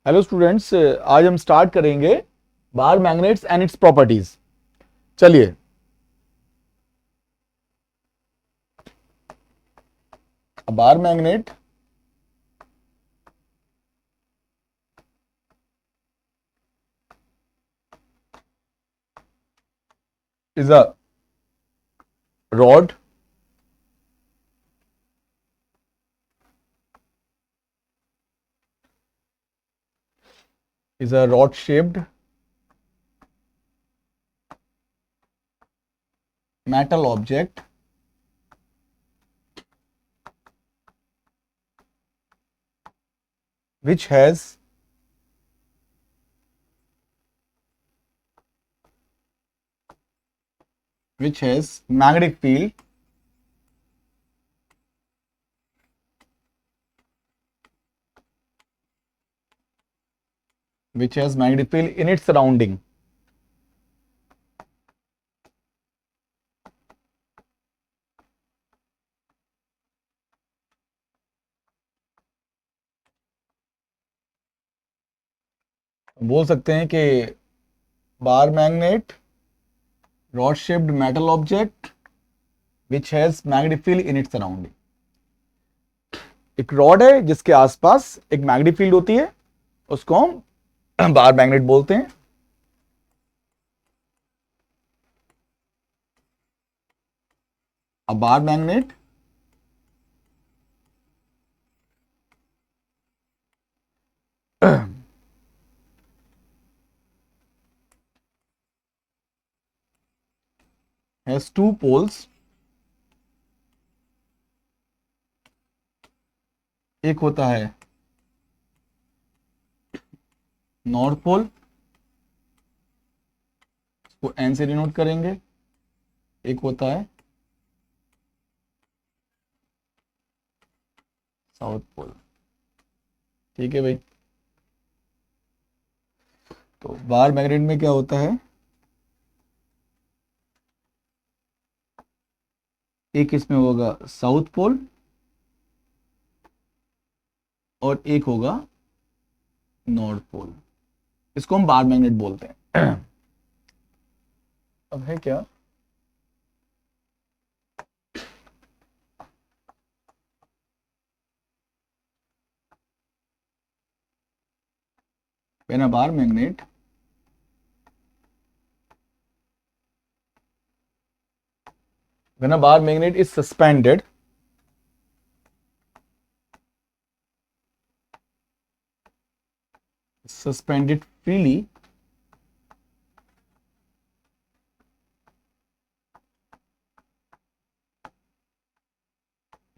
Hello students, आज हम start करेंगे bar magnets and its properties. चलिए, bar magnet is a rod shaped metal object which has magnetic field in its surrounding. बोल सकते हैं कि bar magnet rod shaped metal object which has magnetic field in its surrounding. एक rod है जिसके आसपास एक मैग्नेटिक फील्ड होती है, उसको हम बार मैग्नेट बोलते हैं। A bar magnet has two poles. एक होता है नॉर्थ पोल, इसको एन से डिनोट करेंगे। एक होता है साउथ पोल। ठीक है भाई, तो बार मैग्नेट में क्या होता है, एक इसमें होगा साउथ पोल और एक होगा नॉर्थ पोल। इसको हम बार मैग्नेट बोलते हैं। अब है क्या, when a bar magnet is suspended freely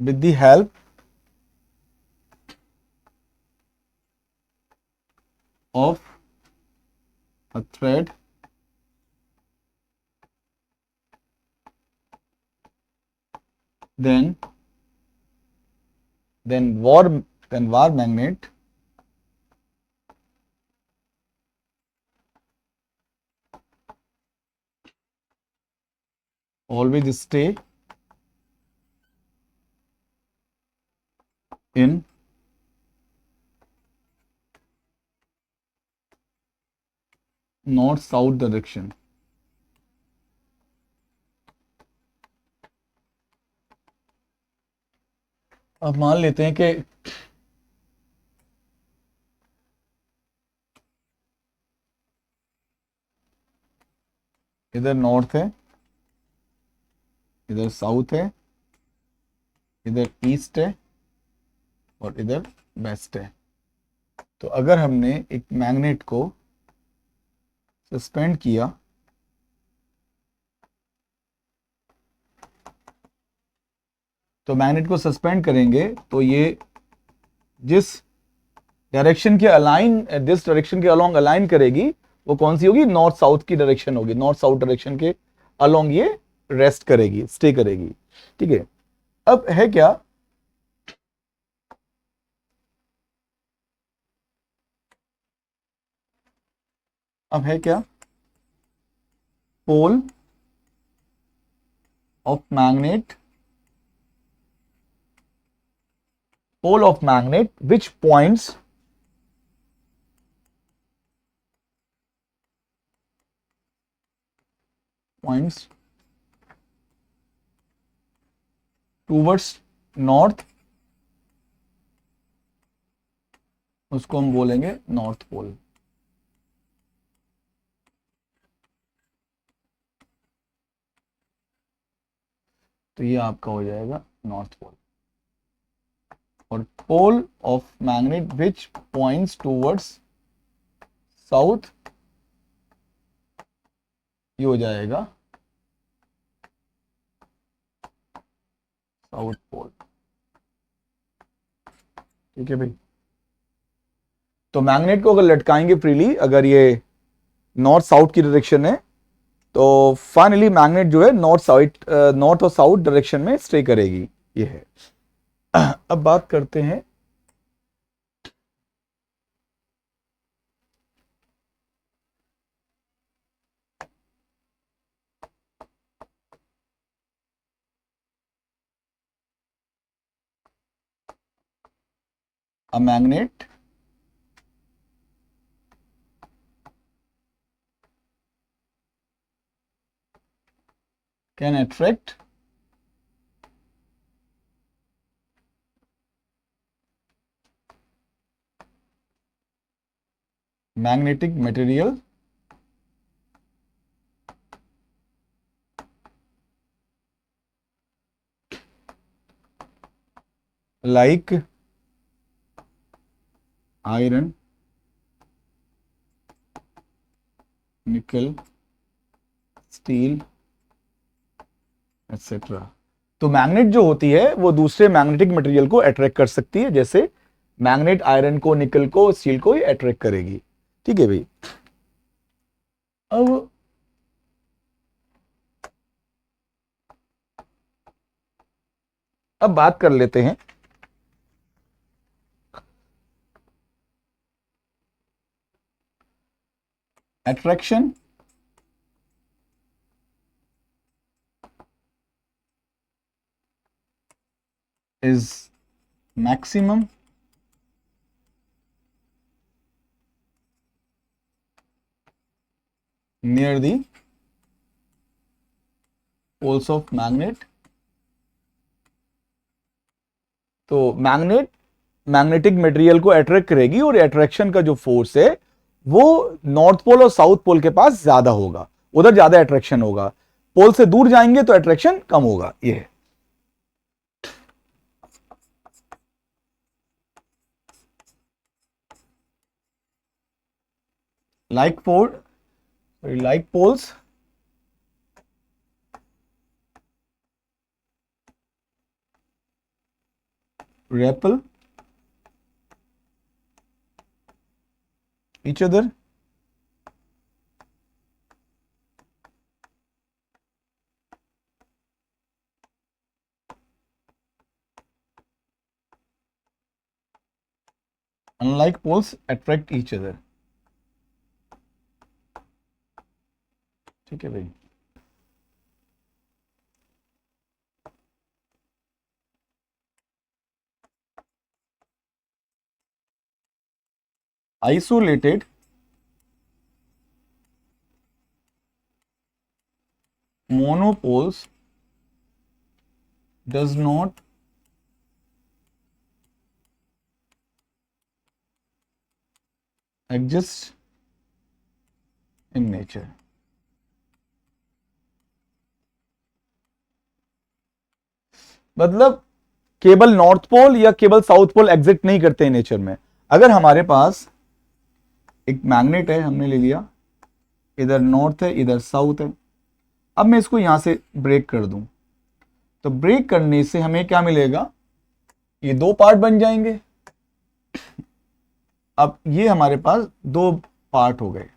with the help of a thread then var magnet always stay in north south direction। अब मान लेते हैं कि इधर नॉर्थ है, इधर साउथ है, इधर ईस्ट है और इधर वेस्ट है। तो अगर हमने एक मैग्नेट को सस्पेंड किया तो मैग्नेट को सस्पेंड करेंगे तो ये जिस डायरेक्शन के अलोंग अलाइन करेगी वो कौन सी होगी, नॉर्थ साउथ की डायरेक्शन होगी। नॉर्थ साउथ डायरेक्शन के अलोंग ये रेस्ट करेगी, स्टे करेगी। ठीक है, अब है क्या, pole of magnet which points points towards north, उसको हम बोलेंगे नॉर्थ पोल। तो ये आपका हो जाएगा नॉर्थ पोल। और pole of magnet which points towards south, ये हो जाएगा साउथ पोल। ठीक है भाई। तो मैग्नेट को अगर लटकाएंगे फ्रीली, अगर ये नॉर्थ साउथ की डायरेक्शन है, तो फाइनली मैग्नेट जो है नॉर्थ और साउथ डायरेक्शन में स्टे करेगी। ये है। अब बात करते हैं a magnet can attract magnetic material like iron, nickel, steel etcetera. तो मैग्नेट जो होती है वो दूसरे मैग्नेटिक मटेरियल को अट्रैक्ट कर सकती है, जैसे मैग्नेट आयरन को, निकल को, स्टील को अट्रैक्ट करेगी। ठीक है भाई। अब बात कर लेते हैं attraction is maximum near the poles of magnet। तो मैग्नेटिक मटेरियल को अट्रैक्ट करेगी और अट्रैक्शन का जो फोर्स है वो नॉर्थ पोल और साउथ पोल के पास ज्यादा होगा, उधर ज्यादा अट्रैक्शन होगा। पोल से दूर जाएंगे तो अट्रैक्शन कम होगा। ये है। like poles repel each other, unlike poles attract each other। ठीक है भाई। Isolated monopoles does not exist in nature। मतलब केवल नॉर्थ पोल या केवल साउथ पोल एग्जिस्ट नहीं करते हैं नेचर में। अगर हमारे पास एक मैग्नेट है, हमने ले लिया, इधर नॉर्थ है इधर साउथ है, अब मैं इसको यहां से ब्रेक कर दूं, तो ब्रेक करने से हमें क्या मिलेगा, ये दो पार्ट बन जाएंगे। अब ये हमारे पास दो पार्ट हो गए।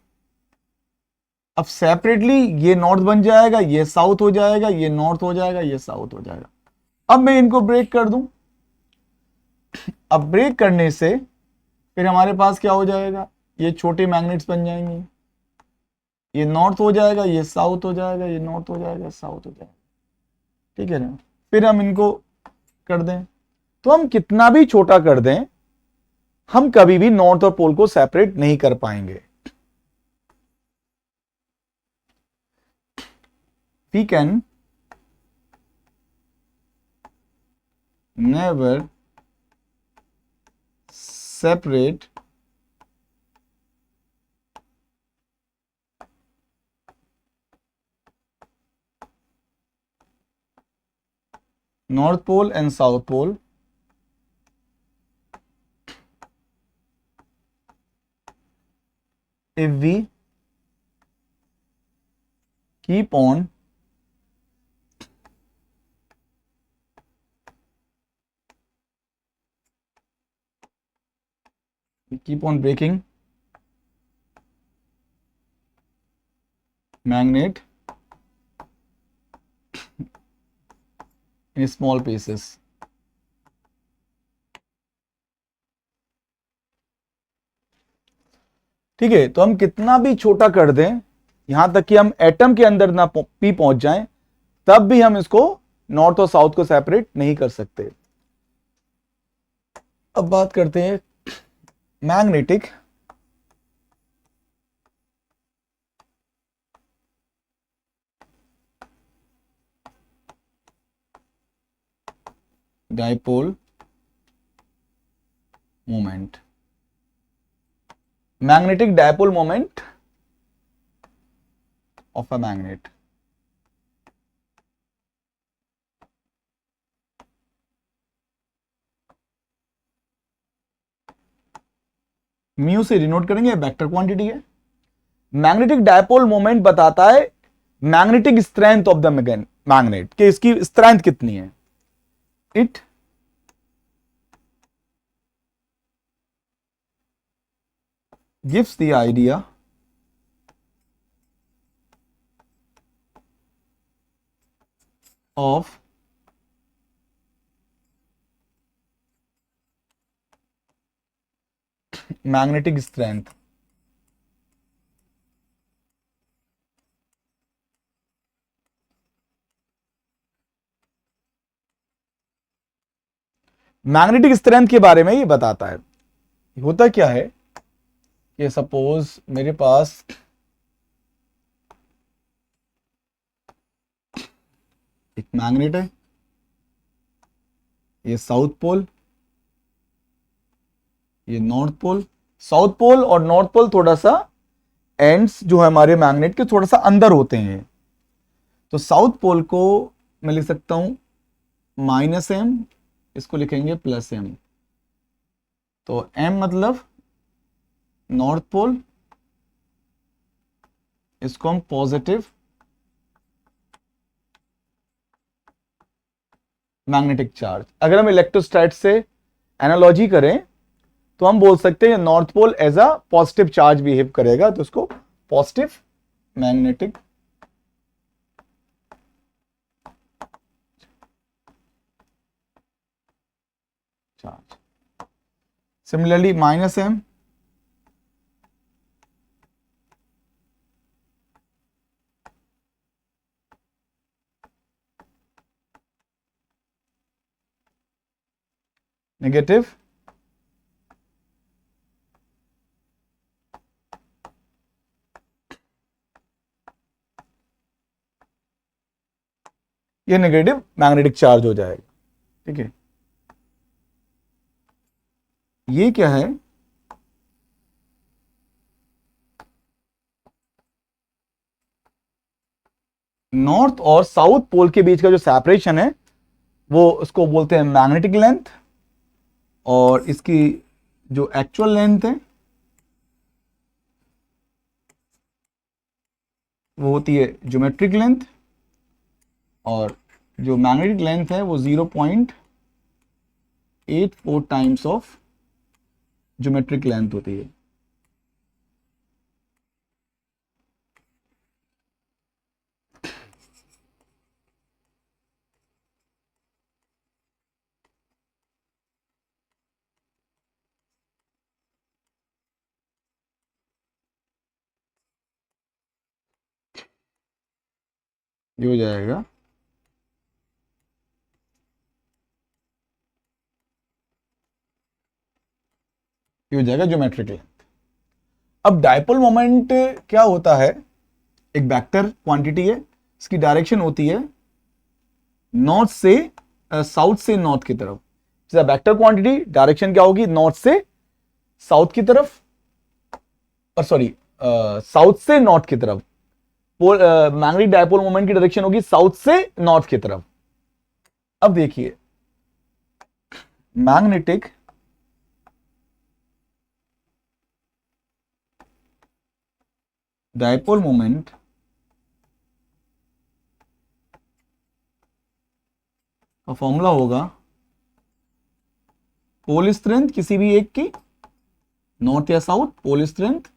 अब सेपरेटली ये नॉर्थ बन जाएगा, ये साउथ हो जाएगा, ये नॉर्थ हो जाएगा, ये साउथ हो जाएगा। अब मैं इनको ब्रेक कर दूं, अब ब्रेक करने से फिर हमारे पास क्या हो जाएगा, ये छोटे मैग्नेट्स बन जाएंगे, ये नॉर्थ हो जाएगा, ये साउथ हो जाएगा, ये नॉर्थ हो जाएगा, साउथ हो जाएगा। ठीक है ना। फिर हम इनको कर दें, तो हम कितना भी छोटा कर दें, हम कभी भी नॉर्थ और पोल को सेपरेट नहीं कर पाएंगे। we can never separate North Pole and South Pole if we keep on breaking magnet in small pieces. ठीक है, तो हम कितना भी छोटा कर दें, यहां तक कि हम एटम के अंदर ना भी पहुंच जाएं, तब भी हम इसको नॉर्थ और साउथ को सेपरेट नहीं कर सकते। अब बात करते हैं magnetic dipole moment. Magnetic dipole moment of a magnet. Mu से डिनोट करेंगे, वेक्टर क्वांटिटी है। मैग्नेटिक डाइपोल मोमेंट बताता है magnetic strength of the magnet, कि इसकी स्ट्रेंथ कितनी है। It gives the idea of magnetic strength। Magnetic strength के बारे में ये बताता है। होता क्या है कि सपोज मेरे पास एक मैग्नेट है, ये साउथ पोल, ये नॉर्थ पोल। साउथ पोल और नॉर्थ पोल थोड़ा सा एंड्स जो है हमारे मैग्नेट के थोड़ा सा अंदर होते हैं। तो साउथ पोल को मैं लिख सकता हूं -m, इसको लिखेंगे +m। तो m मतलब नॉर्थ पोल, इसको हम पॉजिटिव मैग्नेटिक चार्ज। अगर हम इलेक्ट्रोस्टैट से एनालॉजी करें तो हम बोल सकते हैं north pole as a positive charge behave करेगा, तो उसको positive magnetic charge. Similarly -m negative ये नेगेटिव मैग्नेटिक चार्ज हो जाएगा। ठीक है, ये क्या है, नॉर्थ और साउथ पोल के बीच का जो सेपरेशन है वो उसको बोलते हैं मैग्नेटिक लेंथ, और इसकी जो एक्चुअल लेंथ है वो होती है ज्योमेट्रिक लेंथ, और जो मैग्नेटिक लेंथ है वो 0.84 टाइम्स ऑफ ज्योमेट्रिक लेंथ होती है। ये हो जाएगा ज्योमेट्रिक लेंथ। अब डाइपोल मोमेंट क्या होता है, एक वेक्टर क्वांटिटी है इसकी डायरेक्शन होती है नॉर्थ से साउथ से नॉर्थ की तरफ। जैसे वेक्टर क्वांटिटी डायरेक्शन क्या होगी, नॉर्थ से साउथ की तरफ, और सॉरी साउथ से नॉर्थ की तरफ। मैग्नेटिक डायपोल मोमेंट की डायरेक्शन होगी साउथ से नॉर्थ की तरफ। अब देखिए मैग्नेटिक डायपोल मोमेंट का फॉर्मूला होगा पोल स्ट्रेंथ किसी भी एक की, नॉर्थ या south, pole strength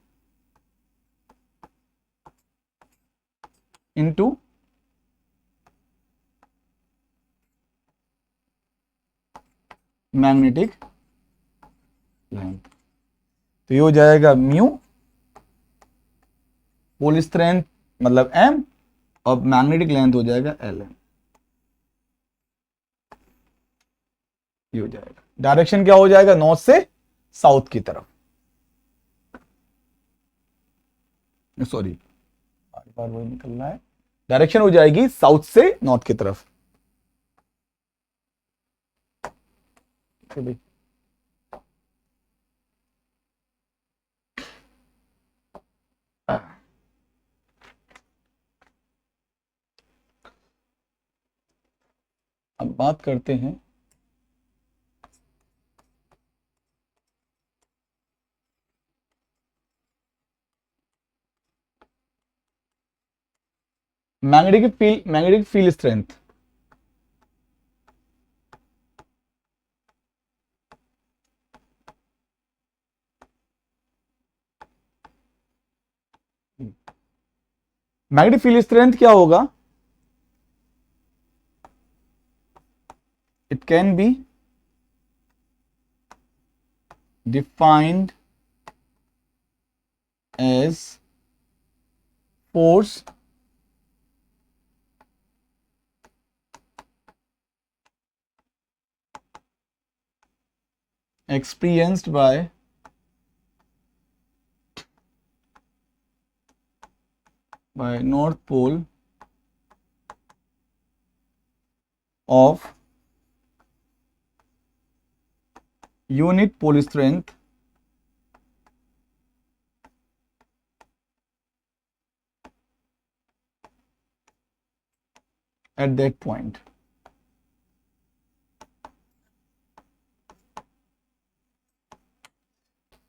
into magnetic length. तो ये हो जाएगा म्यू, पोल स्ट्रेंथ मतलब m, और मैग्नेटिक लेंथ हो जाएगा Lm। ये हो जाएगा, डायरेक्शन क्या हो जाएगा, नॉर्थ से साउथ की तरफ। सॉरी बार बार वही निकल रहा है, डायरेक्शन हो जाएगी साउथ से नॉर्थ की तरफ। भाई अब बात करते हैं magnetic field strength. Magnetic field strength क्या होगा, it can be defined as force experienced by north pole of unit pole strength at that point।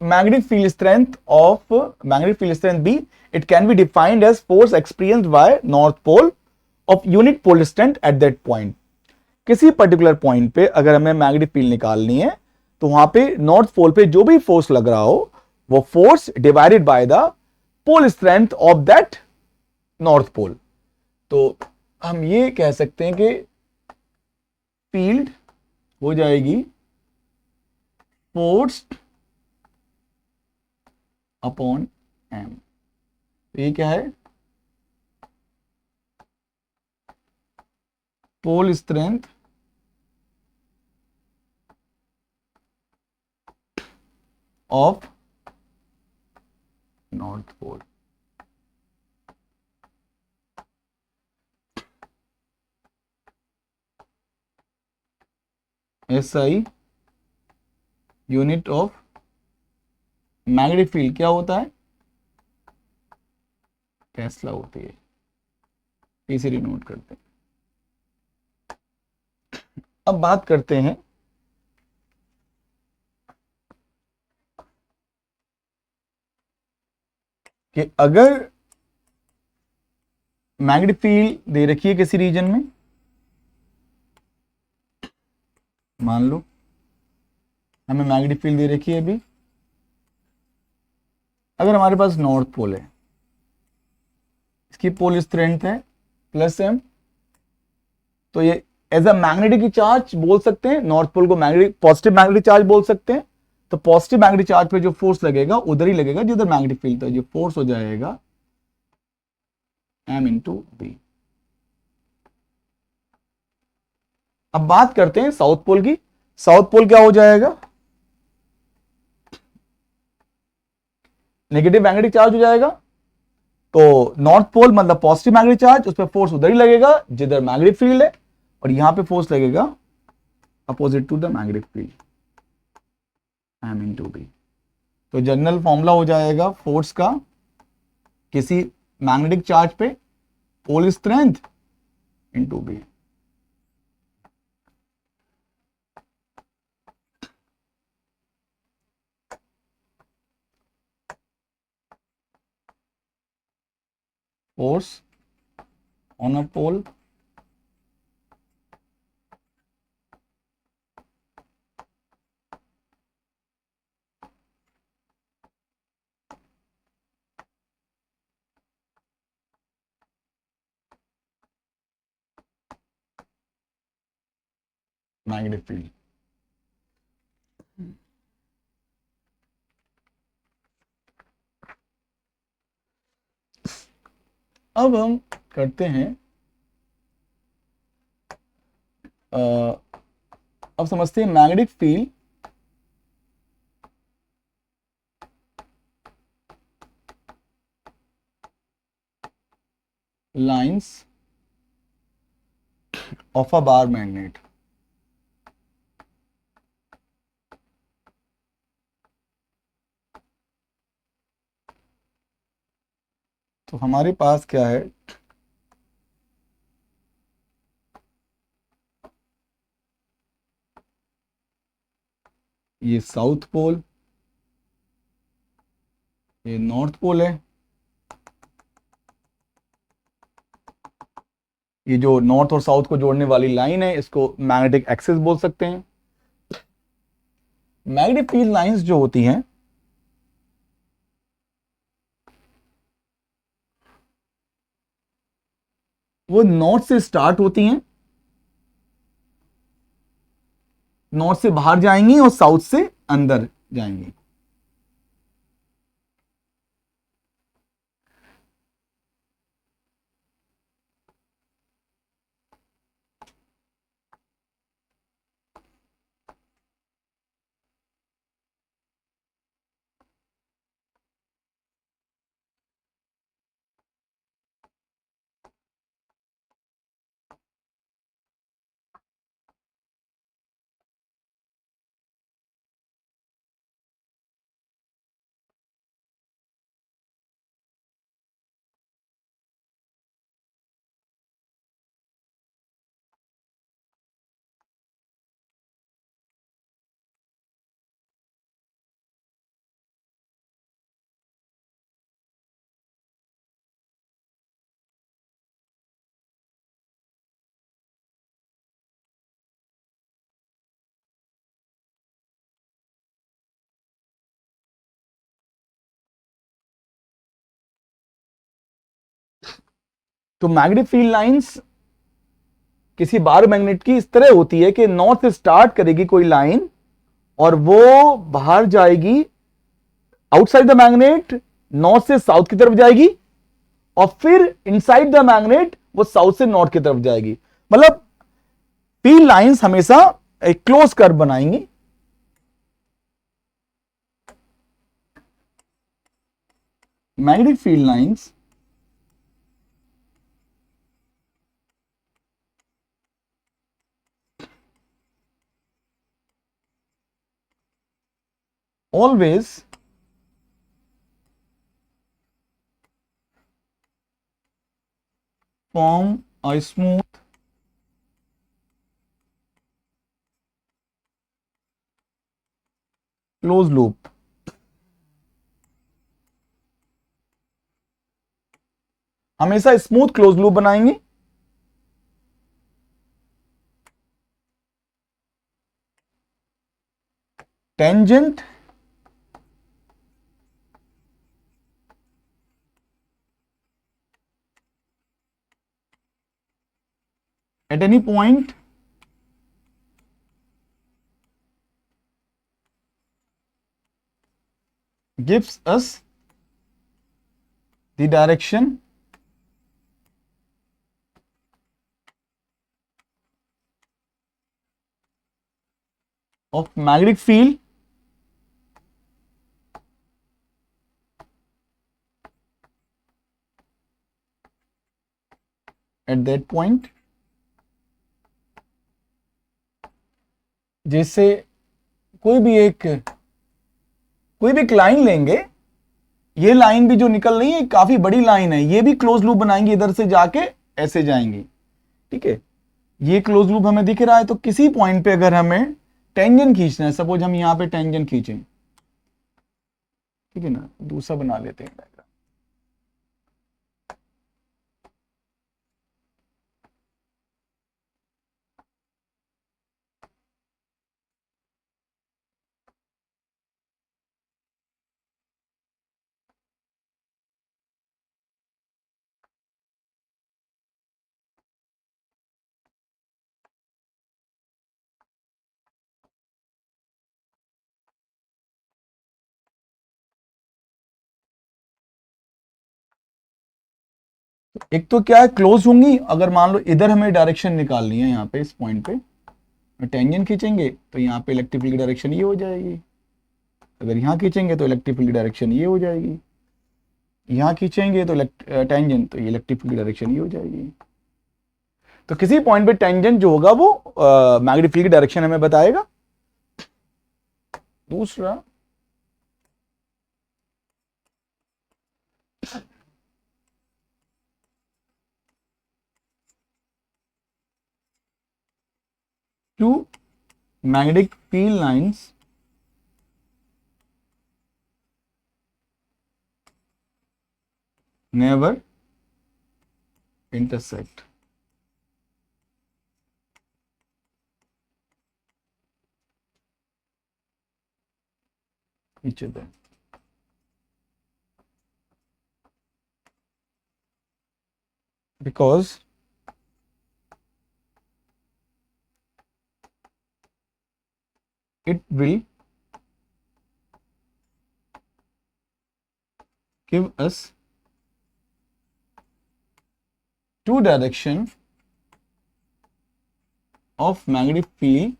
magnetic field strength B, it can be defined as force experienced by north pole of unit pole strength at that point। किसी particular point पे अगर हमें magnetic field निकालनी है तो वहां पे north pole पे जो भी फोर्स लग रहा हो वो force divided by the pole strength of that north pole. तो हम ये कह सकते हैं कि फील्ड हो जाएगी फोर्स अपॉन एम। तो ये क्या है, pole strength of north pole. SI unit of magnetic field क्या होता है, टेस्ला होती है, तीसरी नोट करते हैं। अब बात करते हैं कि अगर मैग्नेटिक फील्ड दे रखी है किसी रीजन में, मान लो हमें मैग्नेटिक फील्ड दे रखी है अभी, अगर हमारे पास नॉर्थ पोल है, इसकी पोल स्ट्रेंथ है +m, तो ये एज अ मैग्नेटिक चार्ज बोल सकते हैं, नॉर्थ पोल को मैग्नेटिक पॉजिटिव मैग्नेटिक चार्ज बोल सकते हैं। तो पॉजिटिव मैग्नेटिक चार्ज पे जो फोर्स लगेगा उधर ही लगेगा जिधर मैग्नेटिक फील्ड था, जो फोर्स हो जाएगा m × b। अब बात करते हैं साउथ पोल की। साउथ पोल क्या हो जाएगा, नेगेटिव मैग्नेटिक चार्ज हो जाएगा, तो नॉर्थ पोल मतलब पॉजिटिव मैग्नेटिक चार्ज, उस पर फोर्स उधर ही लगेगा जिधर मैग्नेटिक फील्ड है, और यहां पे फोर्स लगेगा opposite to the magnetic field, M into B. तो जनरल फॉर्मूला हो जाएगा फोर्स का किसी मैग्नेटिक चार्ज पे pole strength into B. Force on a pole magnetic field. अब हम करते हैं, अब समझते हैं magnetic field lines of a bar magnet. तो हमारे पास क्या है, ये साउथ पोल, ये नॉर्थ पोल है। ये जो नॉर्थ और साउथ को जोड़ने वाली लाइन है इसको मैग्नेटिक एक्सिस बोल सकते हैं। मैग्नेटिक फील्ड लाइंस जो होती हैं वो नॉर्थ से स्टार्ट होती हैं, नॉर्थ से बाहर जाएंगी और साउथ से अंदर जाएंगी। तो मैग्नेटिक फील्ड लाइंस किसी बार मैग्नेट की इस तरह होती है कि नॉर्थ से स्टार्ट करेगी कोई लाइन और वो बाहर जाएगी आउटसाइड द मैग्नेट, नॉर्थ से साउथ की तरफ जाएगी, और फिर इनसाइड द मैग्नेट वो साउथ से नॉर्थ की तरफ जाएगी। मतलब फील्ड लाइंस हमेशा एक क्लोज कर्व बनाएंगी। Magnetic field lines always form a smooth closed loop। हमेशा स्मूथ क्लोज लूप बनाएंगे। Tangent at any point gives us the direction of magnetic field at that point, जैसे कोई भी एक लाइन लेंगे, ये लाइन भी जो निकल रही है काफी बड़ी लाइन है, ये भी क्लोज लूप बनाएंगे, इधर से जाके ऐसे जाएंगे, ठीक है। ये क्लोज लूप हमें दिख रहा है, तो किसी पॉइंट पे अगर हमें टेंजेंट खींचना है, सपोज हम यहां पे टेंजेंट खींचें, ठीक है ना, दूसरा बना लेते हैं। एक तो क्या है, क्लोज होंगी, अगर मान लो इधर हमें डायरेक्शन निकालनी है, यहाँ पे इस पॉइंट पे टेंजेंट खींचेंगे तो यहाँ पे इलेक्ट्रिक फील्ड की डायरेक्शन ये हो जाएगी, अगर यहाँ खींचेंगे तो इलेक्ट्रिक फील्ड की डायरेक्शन ये हो जाएगी, यहाँ खींचेंगे तो टेंजेंट, तो ये इलेक्ट्रिक फील्ड की डायरेक्शन ये हो जाएगी। तो किसी पॉइंट पे टेंजेंट जो होगा वो मैग्नेटिक फील्ड की डायरेक्शन हमें बताएगा। दूसरा, two magnetic field lines never intersect. Each other. Because it will give us two direction of magnetic field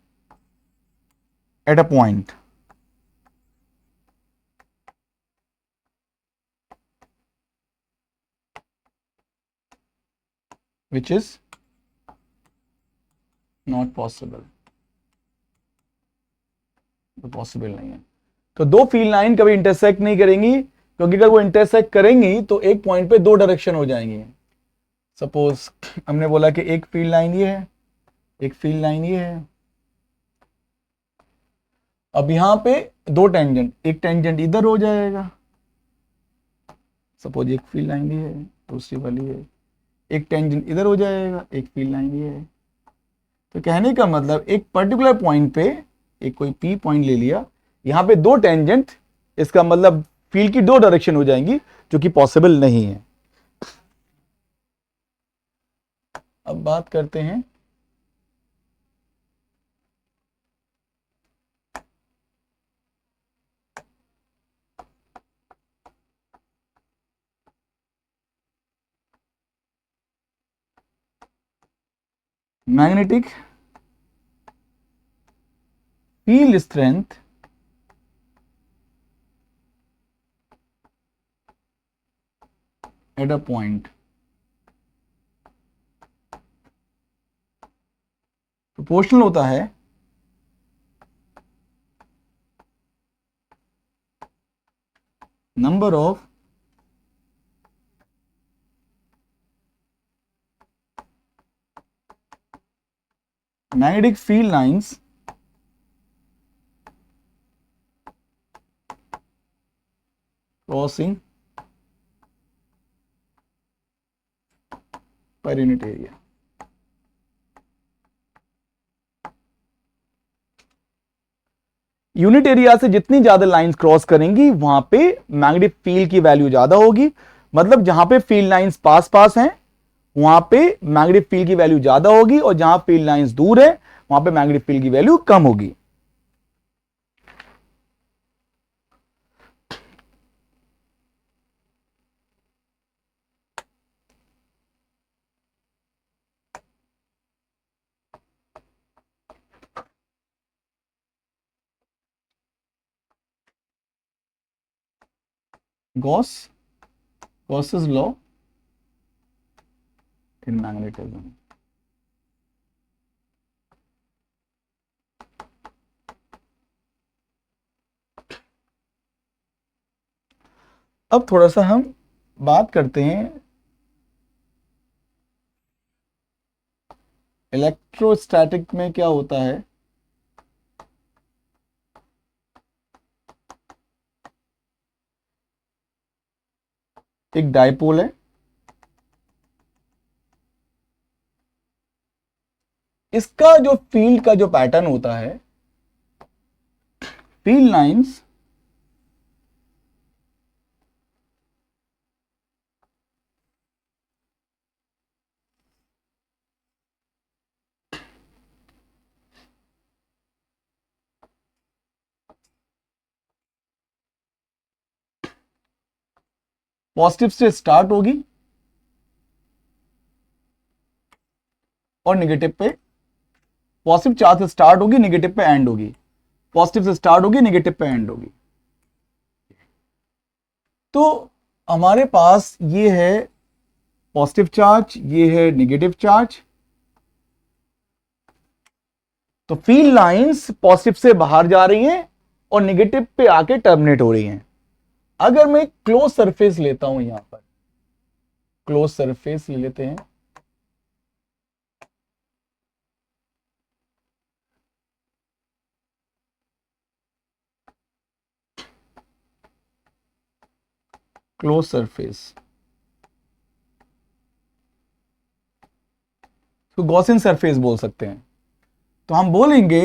at a point. Which is not possible. तो पॉसिबल नहीं है। तो दो फील्ड लाइन कभी इंटरसेक्ट नहीं करेंगी, क्योंकि अगर वो इंटरसेक्ट करेंगी तो एक पॉइंट पे दो डायरेक्शन हो जाएंगी। सपोज हमने बोला कि एक फील्ड लाइन ये है, एक फील्ड लाइन ये है, अब यहां पे दो टेंजेंट, एक टेंजेंट इधर हो जाएगा, सपोज एक फील्ड लाइन ये है, दूसरी वाली है, एक टेंजेंट इधर हो जाएगा, एक फील्ड लाइन ये है। तो कहने का मतलब एक पर्टिकुलर पॉइंट पे, एक कोई पी पॉइंट ले लिया, यहां पे दो टेंजेंट, इसका मतलब फील्ड की दो डायरेक्शन हो जाएंगी, जो कि पॉसिबल नहीं है। अब बात करते हैं magnetic field strength at a point. Proportional होता है number of magnetic field lines crossing per unit area। Unit area से जितनी ज्यादा लाइंस क्रॉस करेंगी वहां पे मैग्नेटिक फील्ड की वैल्यू ज्यादा होगी, मतलब जहां पे फील्ड लाइंस पास पास हैं वहां पे मैग्नेटिक फील्ड की वैल्यू ज्यादा होगी, और जहां फील्ड लाइंस दूर है वहां पे मैग्नेटिक फील्ड की वैल्यू कम होगी। गॉस's लॉ इन मैग्नेटिज्म। अब थोड़ा सा हम बात करते हैं इलेक्ट्रोस्टैटिक में क्या होता है। एक डाइपोल है, इसका जो फील्ड का जो पैटर्न होता है, फील्ड लाइंस पॉजिटिव से स्टार्ट होगी और निगेटिव पे, पॉजिटिव चार्ज से स्टार्ट होगी, निगेटिव पे एंड होगी, पॉजिटिव से स्टार्ट होगी, निगेटिव पे एंड होगी। तो हमारे पास ये है पॉजिटिव चार्ज, ये है निगेटिव चार्ज। तो फील्ड लाइंस पॉजिटिव से बाहर जा रही हैं और निगेटिव पे आके टर्मिनेट हो रही हैं। अगर मैं क्लोज सरफेस लेता हूं, यहां पर क्लोज सरफेस ले लेते हैं, क्लोज सरफेस, तो गॉसियन सरफेस बोल सकते हैं। तो हम बोलेंगे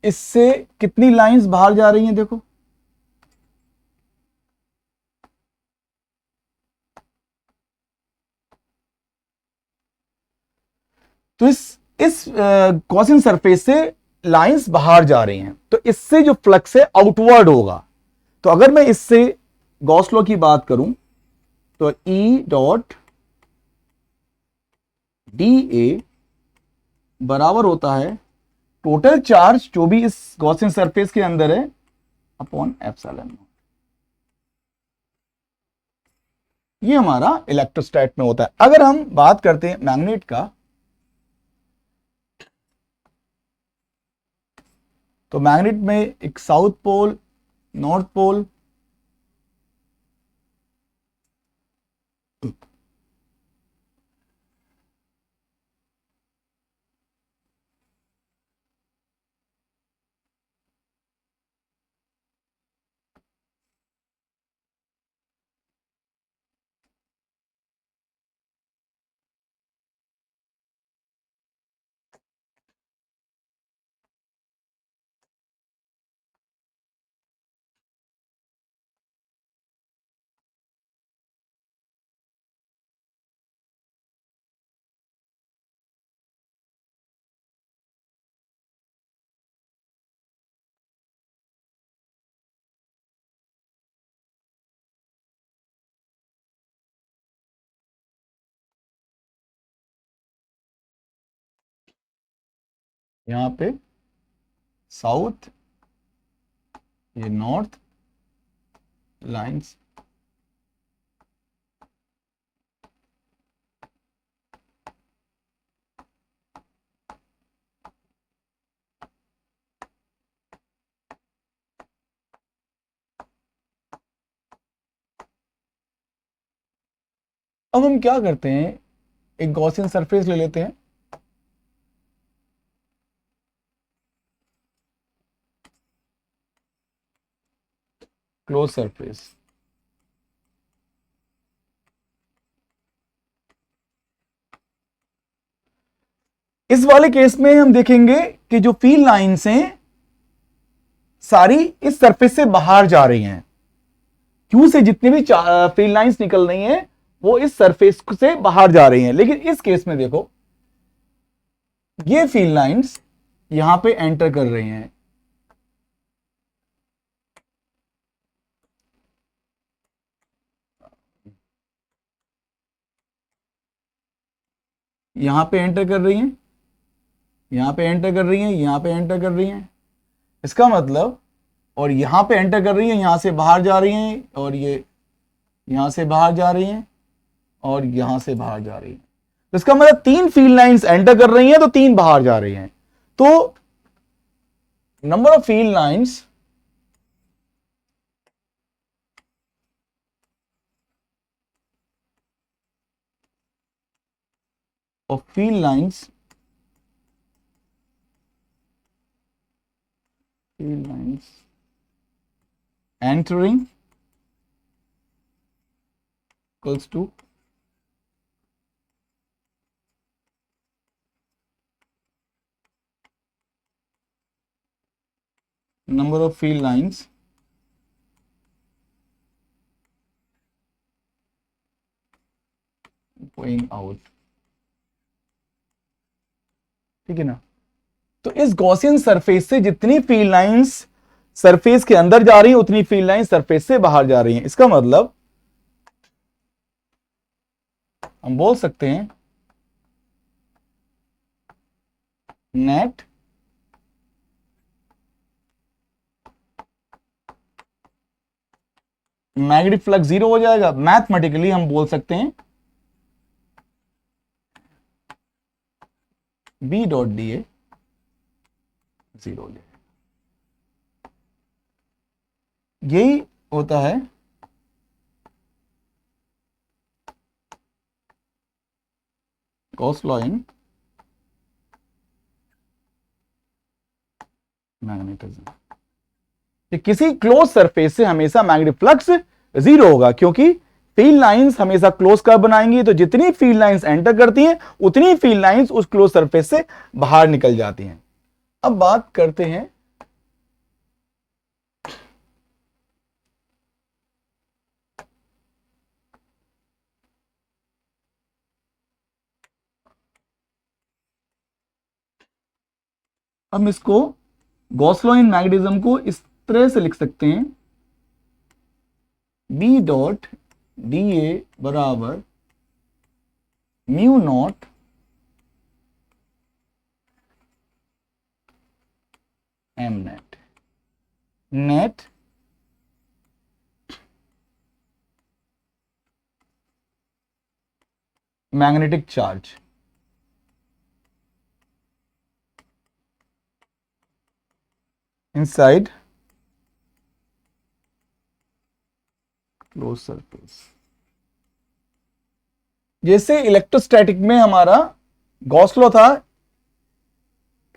इससे कितनी लाइंस बाहर जा रही हैं, देखो तो इस गॉसियन सरफेस से लाइंस बाहर जा रही हैं, तो इससे जो फ्लक्स है आउटवर्ड होगा। तो अगर मैं इससे गॉस लॉ की बात करूं तो E डॉट डी ए बराबर होता है टोटल चार्ज जो भी इस गॉसियन सरफेस के अंदर है अपॉन एप्सिलॉन नॉट। ये हमारा इलेक्ट्रोस्टैट में होता है। अगर हम बात करते हैं मैग्नेट का, तो मैग्नेट में एक साउथ पोल, नॉर्थ पोल, यहां पे साउथ, ये नॉर्थ लाइंस, अब हम क्या करते हैं, एक गॉसियन सरफेस ले लेते हैं, क्लोज सरफेस। इस वाले केस में हम देखेंगे कि जो फील्ड लाइंस हैं सारी इस सरफेस से बाहर जा रही हैं। क्यू से जितनी भी फील्ड लाइंस निकल रही हैं वो इस सरफेस से बाहर जा रही हैं। लेकिन इस केस में देखो, ये फील्ड लाइंस यहां पे एंटर कर रही हैं, यहां पे एंटर कर रही हैं, यहां पे एंटर कर रही हैं, यहां पे एंटर कर रही हैं। इसका मतलब, और यहां पे एंटर कर रही हैं, यहां से बाहर जा रही हैं, और ये यहां से बाहर जा रही हैं, और यहां से बाहर जा रही हैं। तो इसका मतलब 3 फील्ड लाइंस एंटर कर रही हैं तो 3 बाहर जा रही हैं। तो number of field lines of field lines entering equals to number of field lines going out। ठीक है ना। तो इस गॉसियन सरफेस से जितनी फील्ड लाइंस सरफेस के अंदर जा रही हैं उतनी फील्ड लाइन सरफेस से बाहर जा रही हैं। इसका मतलब हम बोल सकते हैं नेट मैग्नेटिक फ्लक्स 0 हो जाएगा। मैथमेटिकली हम बोल सकते हैं बी डॉट डी ए 0 हो जाएगा। यही होता है गॉस लॉ इन मैग्नेटिज्म। किसी क्लोज सरफेस से हमेशा मैग्नेटिक फ्लक्स 0 होगा, क्योंकि फील्ड लाइंस हमेशा क्लोज कर्व बनाएंगी। तो जितनी फील्ड लाइंस एंटर करती हैं उतनी फील्ड लाइंस उस क्लोज सरफेस से बाहर निकल जाती हैं। अब बात करते हैं हम इसको गॉस लॉ इन मैग्नेटिज्म को इस तरह से लिख सकते हैं बी डॉट डी ए बराबर mu naught M net. Net magnetic charge inside closed surface। जैसे इलेक्ट्रोस्टैटिक में हमारा गॉस लॉ था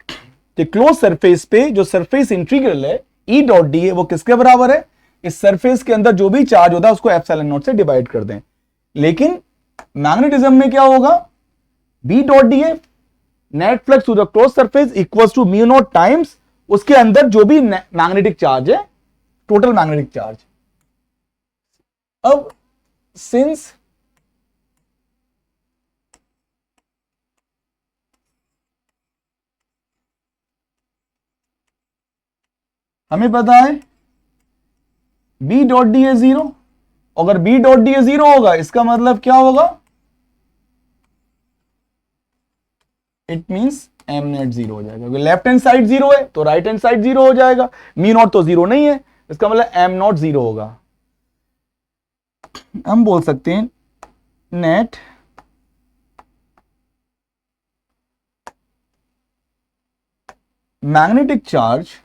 कि क्लोज सरफेस पे जो सरफेस इंटीग्रल है ई डॉट डी ए वो किसके बराबर है, इस सरफेस के अंदर जो भी चार्ज होता है उसको एप्सिलॉन नॉट से डिवाइड कर दें। लेकिन मैग्नेटिज्म में क्या होगा, B dot D A net flux to the close surface equals to mu naught times उसके अंदर जो भी मैग्नेटिक चार्ज है, टोटल मैग्नेटिक चार्ज। अब सिंस हमें पता है बी डॉट डी ए 0, अगर बी डॉट डी ए 0 होगा इसका मतलब क्या होगा, इट मींस एम नेट 0 हो जाएगा। क्योंकि लेफ्ट हैंड साइड 0 है तो राइट हैंड साइड 0 हो जाएगा। मी नॉट तो 0 नहीं है, इसका मतलब एम नॉट 0 होगा। हम बोल सकते हैं net magnetic charge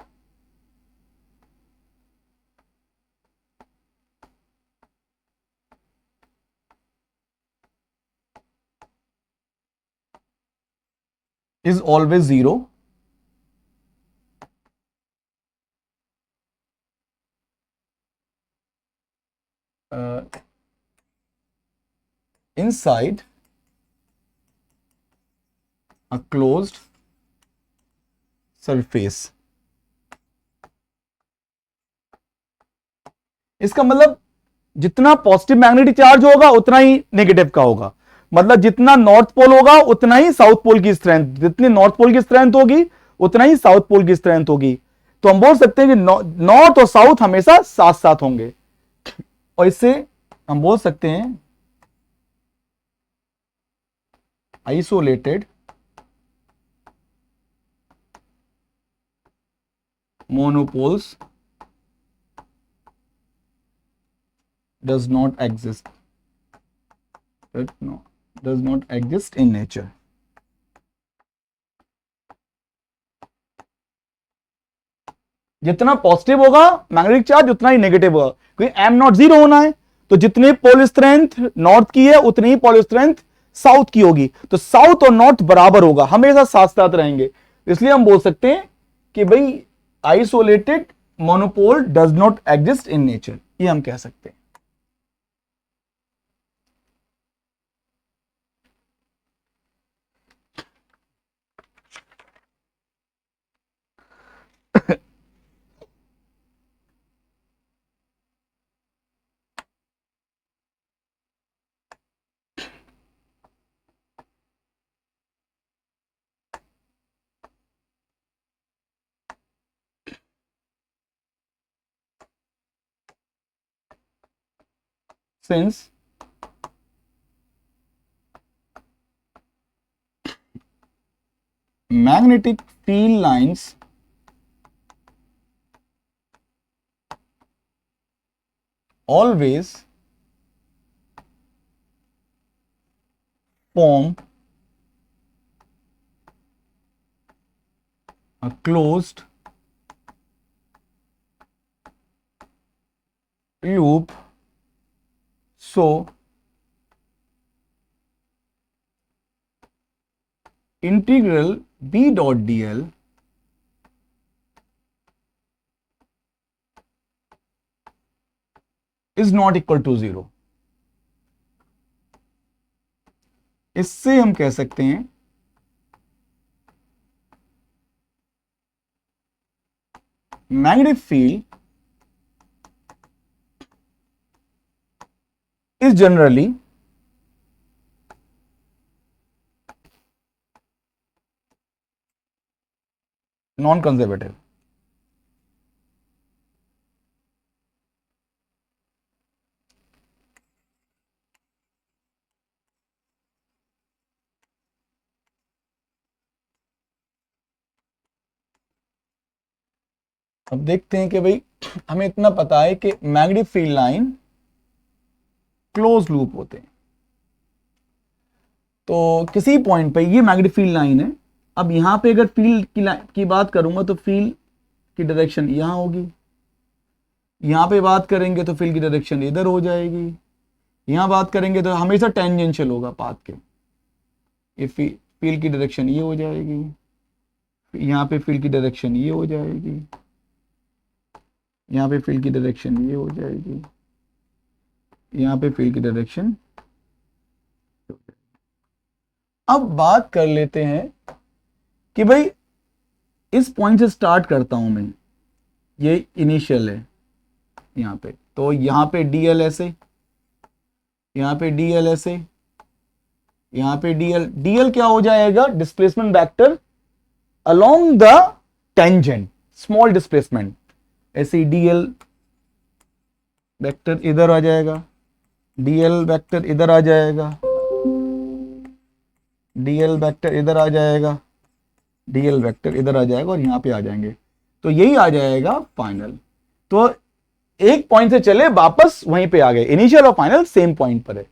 is always 0 inside a closed surface। इसका मतलब जितना पॉजिटिव मैग्नेटिक चार्ज होगा उतना ही नेगेटिव का होगा। मतलब जितना नॉर्थ पोल होगा उतना ही साउथ पोल की स्ट्रेंथ, जितनी नॉर्थ पोल की स्ट्रेंथ होगी उतना ही साउथ पोल की स्ट्रेंथ होगी। तो हम बोल सकते हैं कि नॉर्थ और साउथ हमेशा साथ साथ होंगे। और इससे हम बोल सकते हैं isolated monopoles does not exist। Does not exist in nature. जितना पॉजिटिव होगा मैग्नेटिक चार्ज उतना ही नेगेटिव होगा, क्योंकि एम नॉट जीरो होना है, तो जितनी पोल स्ट्रेंथ नॉर्थ की है उतनी ही पोल स्ट्रेंथ साउथ की होगी, तो साउथ और नॉर्थ बराबर होगा, हमेशा साथ साथ रहेंगे। इसलिए हम बोल सकते हैं कि भाई isolated monopole does not exist in nature, ये हम कह सकते हैं। Since magnetic field lines always form a closed loop, so integral B dot dl is not equal to zero। इससे हम कह सकते हैं magnetic field is generally non-conservative। अब देखते हैं कि भाई हमें इतना पता है कि magnetic field line close loop होते हैं, तो किसी पॉइंट पे ये मैग्नेटिक फील्ड लाइन है। अब यहां पे अगर फील्ड की बात करूंगा तो फील्ड की डायरेक्शन यहां होगी, यहां पे बात करेंगे तो फील्ड की डायरेक्शन इधर हो जाएगी, यहां बात करेंगे तो हमेशा टेंजेंशियल होगा पाथ के, ये फील्ड की डायरेक्शन ये हो जाएगी, यहाँ पे फील्ड की डायरेक्शन ये हो जाएगी, यहाँ पे फील्ड की डायरेक्शन ये हो जाएगी, यहाँ पे फील्ड की डायरेक्शन। अब बात कर लेते हैं कि भाई इस पॉइंट से स्टार्ट करता हूं मैं, ये इनिशियल है यहाँ पे, तो यहाँ पे डीएल ऐसे, यहाँ पे डीएल ऐसे, यहाँ पे डीएल, डीएल क्या हो जाएगा, displacement vector along the tangent, small displacement, ऐसे डीएल वेक्टर इधर आ जाएगा, डीएल वेक्टर इधर आ जाएगा, डीएल वेक्टर इधर आ जाएगा, डीएल वेक्टर इधर आ जाएगा और यहां पे आ जाएंगे, तो यही आ जाएगा फाइनल। तो एक पॉइंट से चले वापस वहीं पे आ गए, इनिशियल और फाइनल सेम पॉइंट पर है।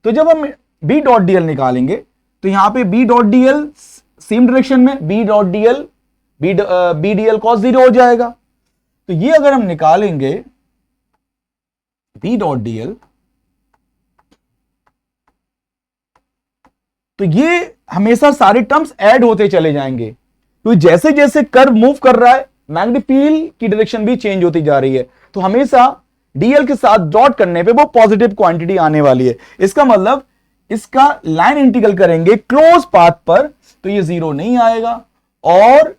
तो जब हम बी डॉट डीएल निकालेंगे तो यहां पे B dot DL same direction में, B dot DL B DL cos zero हो जाएगा। तो ये अगर हम निकालेंगे बी डॉट डीएल, तो ये हमेशा सारे टर्म्स ऐड होते चले जाएंगे, तो जैसे जैसे कर्व मूव कर रहा है मैग्नेटिक फील्ड की डायरेक्शन भी चेंज होती जा रही है, तो हमेशा डीएल के साथ डॉट करने पे वो पॉजिटिव क्वांटिटी आने वाली है। इसका मतलब इसका लाइन इंटीग्रल करेंगे क्लोज पाथ पर तो ये जीरो नहीं आएगा, और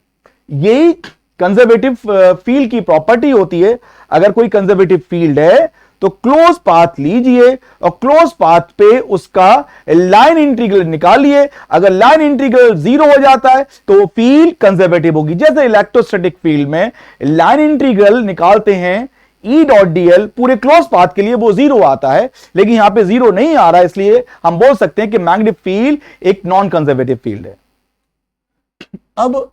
यही कंजर्वेटिव फील्ड की प्रॉपर्टी होती है। अगर कोई कंजर्वेटिव फील्ड है तो क्लोज पाथ लीजिए और क्लोज पाथ पे उसका लाइन इंटीग्रल निकालिए, अगर लाइन इंटीग्रल जीरो हो जाता है तो फील्ड कंजर्वेटिव होगी। जैसे इलेक्ट्रोस्टैटिक फील्ड में लाइन इंटीग्रल निकालते हैं ई डॉट डीएल, पूरे क्लोज पाथ के लिए वो जीरो आता है, लेकिन यहां पे जीरो नहीं आ रहा है, इसलिए हम बोल सकते हैं कि मैग्नेटिक फील्ड एक नॉन कंजर्वेटिव फील्ड है। अब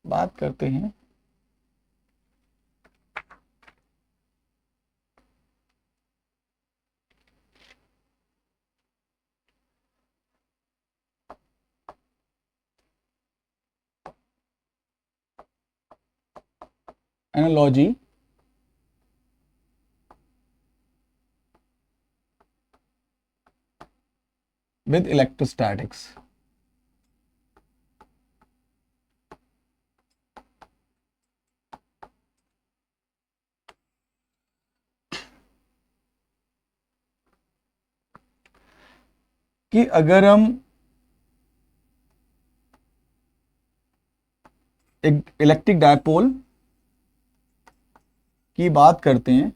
बात करते हैं analogy with electrostatics. कि अगर हम एक इलेक्ट्रिक डायपोल की बात करते हैं,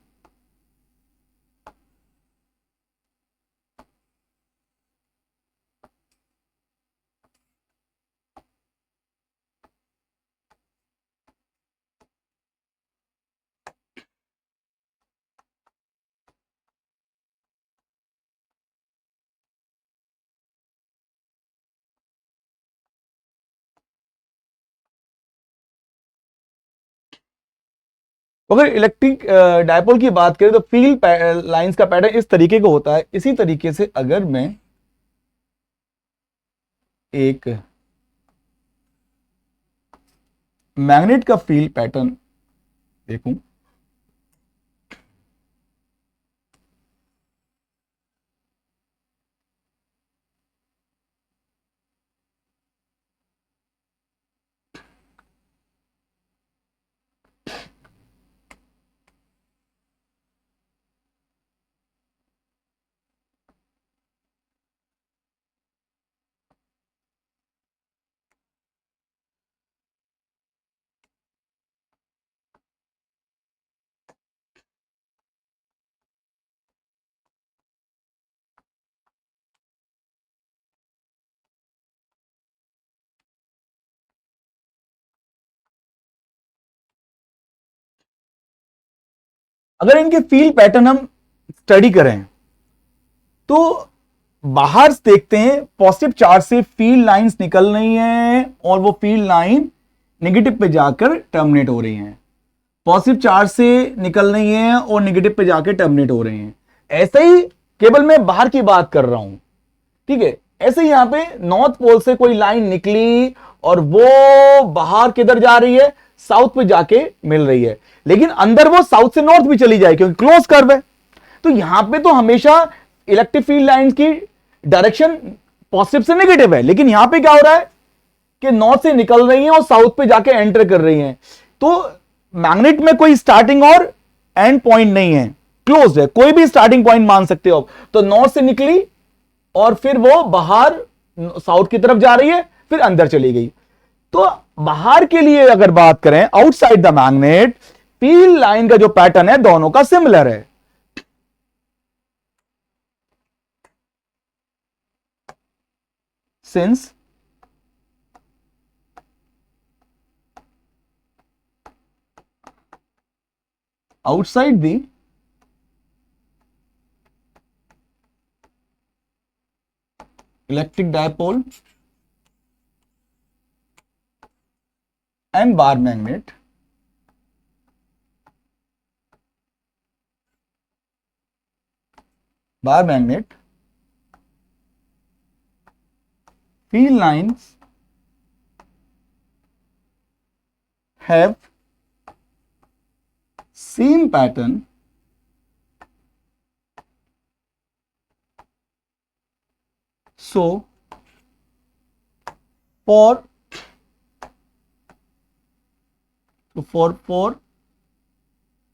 तो अगर इलेक्ट्रिक डायपोल की बात करें तो फील्ड लाइंस का पैटर्न इस तरीके का होता है। इसी तरीके से अगर मैं एक मैग्नेट का फील्ड पैटर्न देखूं, अगर इनके फील्ड पैटर्न हम स्टडी करें तो बाहर देखते हैं पॉजिटिव चार्ज से फील्ड लाइंस निकल रही हैं और वो फील्ड लाइन नेगेटिव पे जाकर टर्मिनेट हो रही हैं। पॉजिटिव चार्ज से निकल रही हैं और नेगेटिव पे जाकर टर्मिनेट हो रही हैं। ऐसे ही केवल मैं बाहर की बात कर रहा हूं, ठीक है। ऐसे ही यहां पे नॉर्थ पोल से कोई लाइन निकली और वो बाहर किधर जा रही है, साउथ पे जाके मिल रही है, लेकिन अंदर वो साउथ से नॉर्थ भी चली जाए क्योंकि क्लोज कर्व है। तो यहां पे तो हमेशा इलेक्ट्रिक फील्ड लाइंस की डायरेक्शन पॉजिटिव से नेगेटिव है, लेकिन यहां पे क्या हो रहा है कि नॉर्थ से निकल रही हैं और साउथ पे जाके एंटर कर रही हैं। तो मैग्नेट में कोई स्टार्टिंग और एंड पॉइंट नहीं है, क्लोज्ड है, कोई भी स्टार्टिंग पॉइंट मान सकते हो। तो नॉर्थ से निकली और फिर वो बाहर साउथ की तरफ जा रही है, फिर अंदर चली गई। तो बाहर के लिए अगर बात करें outside the magnet, field line का जो पैटर्न है दोनों का सिमिलर है। Since outside the electric dipole and bar magnet, field lines have same pattern so for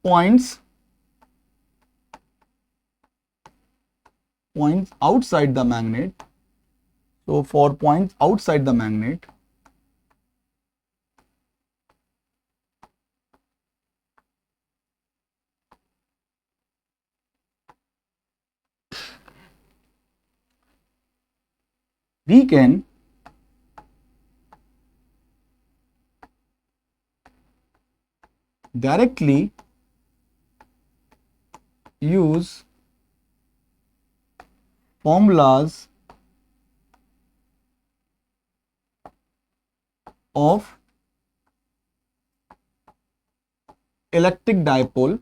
points outside the magnet, so for points outside the magnet, we can directly use formulas of electric dipole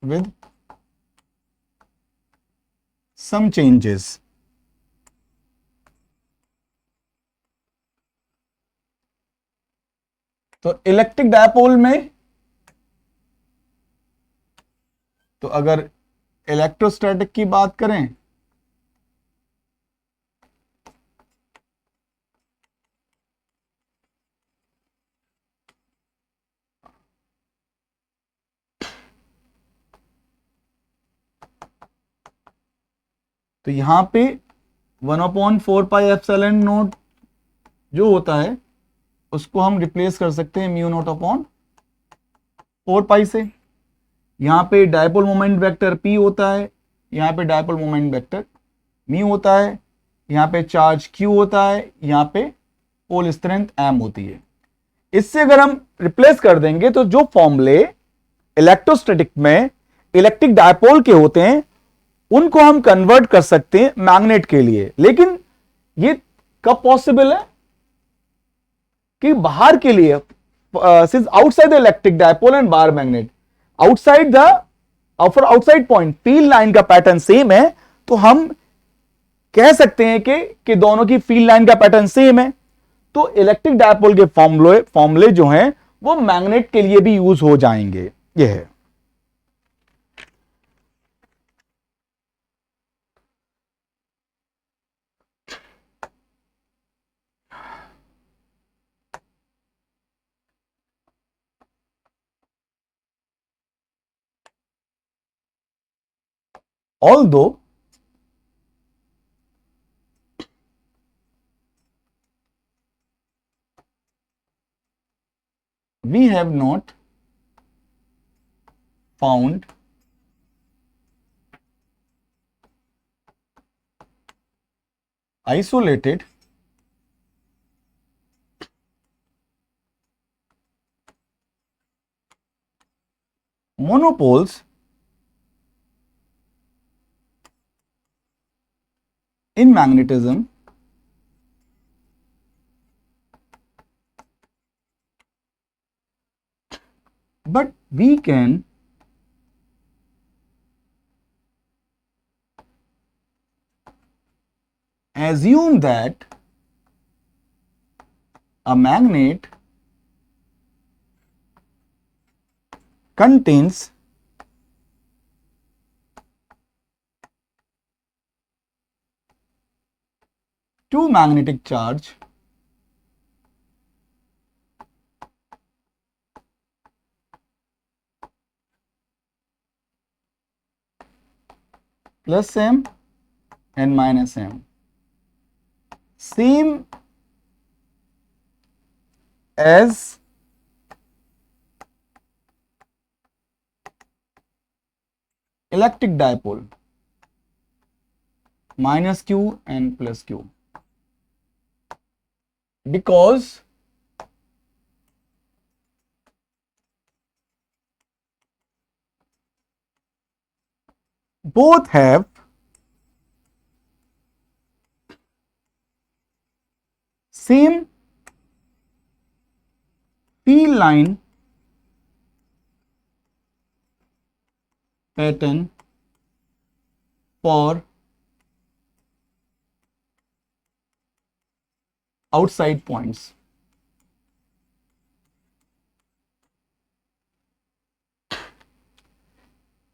with some changes. तो electric dipole में, तो अगर electrostatic की बात करें तो यहां पे 1/4πε0 जो होता है उसको हम रिप्लेस कर सकते हैं μ0/4π से। यहां पे डायपोल मोमेंट वेक्टर P होता है, यहां पे डायपोल मोमेंट वेक्टर μ होता है, यहां पे चार्ज Q होता है, यहां पे पोल स्ट्रेंथ M होती है। इससे अगर हम रिप्लेस कर देंगे तो जो फॉर्मूले इलेक्ट्रोस्टैटिक में इलेक्ट्रिक डायपोल के होते हैं उनको हम कन्वर्ट कर सकते हैं मैग्नेट के लिए। लेकिन ये कब पॉसिबल है कि बाहर के लिए, since outside the electric dipole and bar magnet, outside the outside point field line का पैटर्न सेम है, तो हम कह सकते हैं कि दोनों की फील्ड लाइन का पैटर्न सेम है, तो इलेक्ट्रिक डायपोल के फॉर्मूले जो हैं वो मैग्नेट के लिए भी यूज हो जाएंगे। यह है। Although we have not found isolated monopoles in magnetism, but we can assume that a magnet contains two magnetic charge plus M and minus M, same as electric dipole, minus Q and plus Q, because both have same field line pattern for outside points.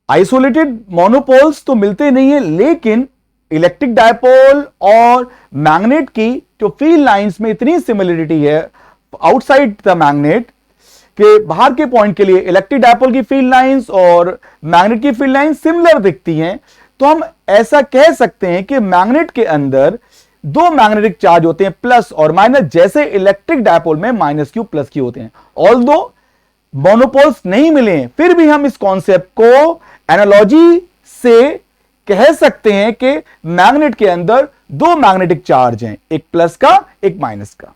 Isolated monopoles तो मिलते नहीं है, लेकिन electric dipole और magnet की जो field lines में इतनी सिमिलरिटी है आउटसाइड द मैग्नेट के बाहर के पॉइंट के लिए इलेक्ट्रिक डायपोल की फील्ड लाइंस और मैग्नेट की फील्ड लाइंस सिमिलर दिखती हैं, तो हम ऐसा कह सकते हैं कि मैग्नेट के अंदर दो मैग्नेटिक चार्ज होते हैं प्लस और माइनस, जैसे इलेक्ट्रिक डायपोल में माइनस क्यू प्लस क्यू होते हैं। ऑल्दो मोनोपोल्स नहीं मिले हैं, फिर भी हम इस कॉन्सेप्ट को एनालॉजी से कह सकते हैं कि मैग्नेट के अंदर दो मैग्नेटिक चार्ज हैं, एक प्लस का एक माइनस का।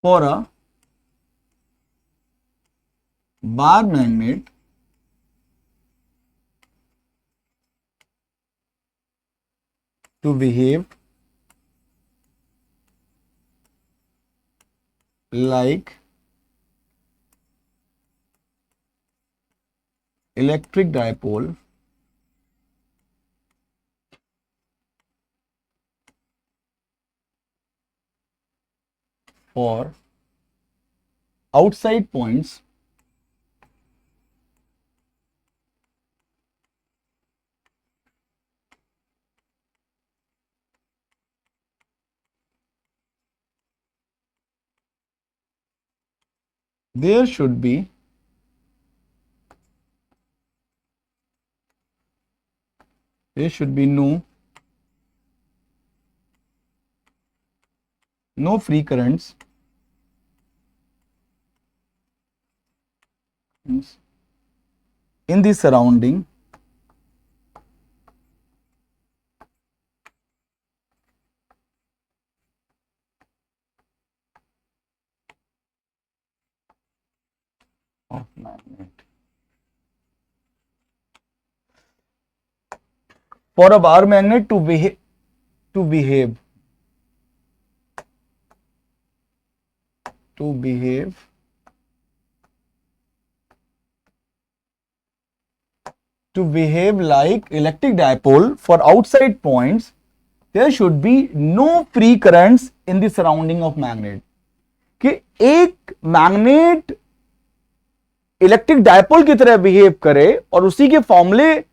For a bar magnet to behave like electric dipole for outside points there should be no free currents in the surrounding of magnet. For a bar magnet to behave to behave like electric dipole for outside points, there should be no free currents in the surrounding of magnet. कि एक magnet electric dipole की तरह behave करे और उसी के फॉर्मूले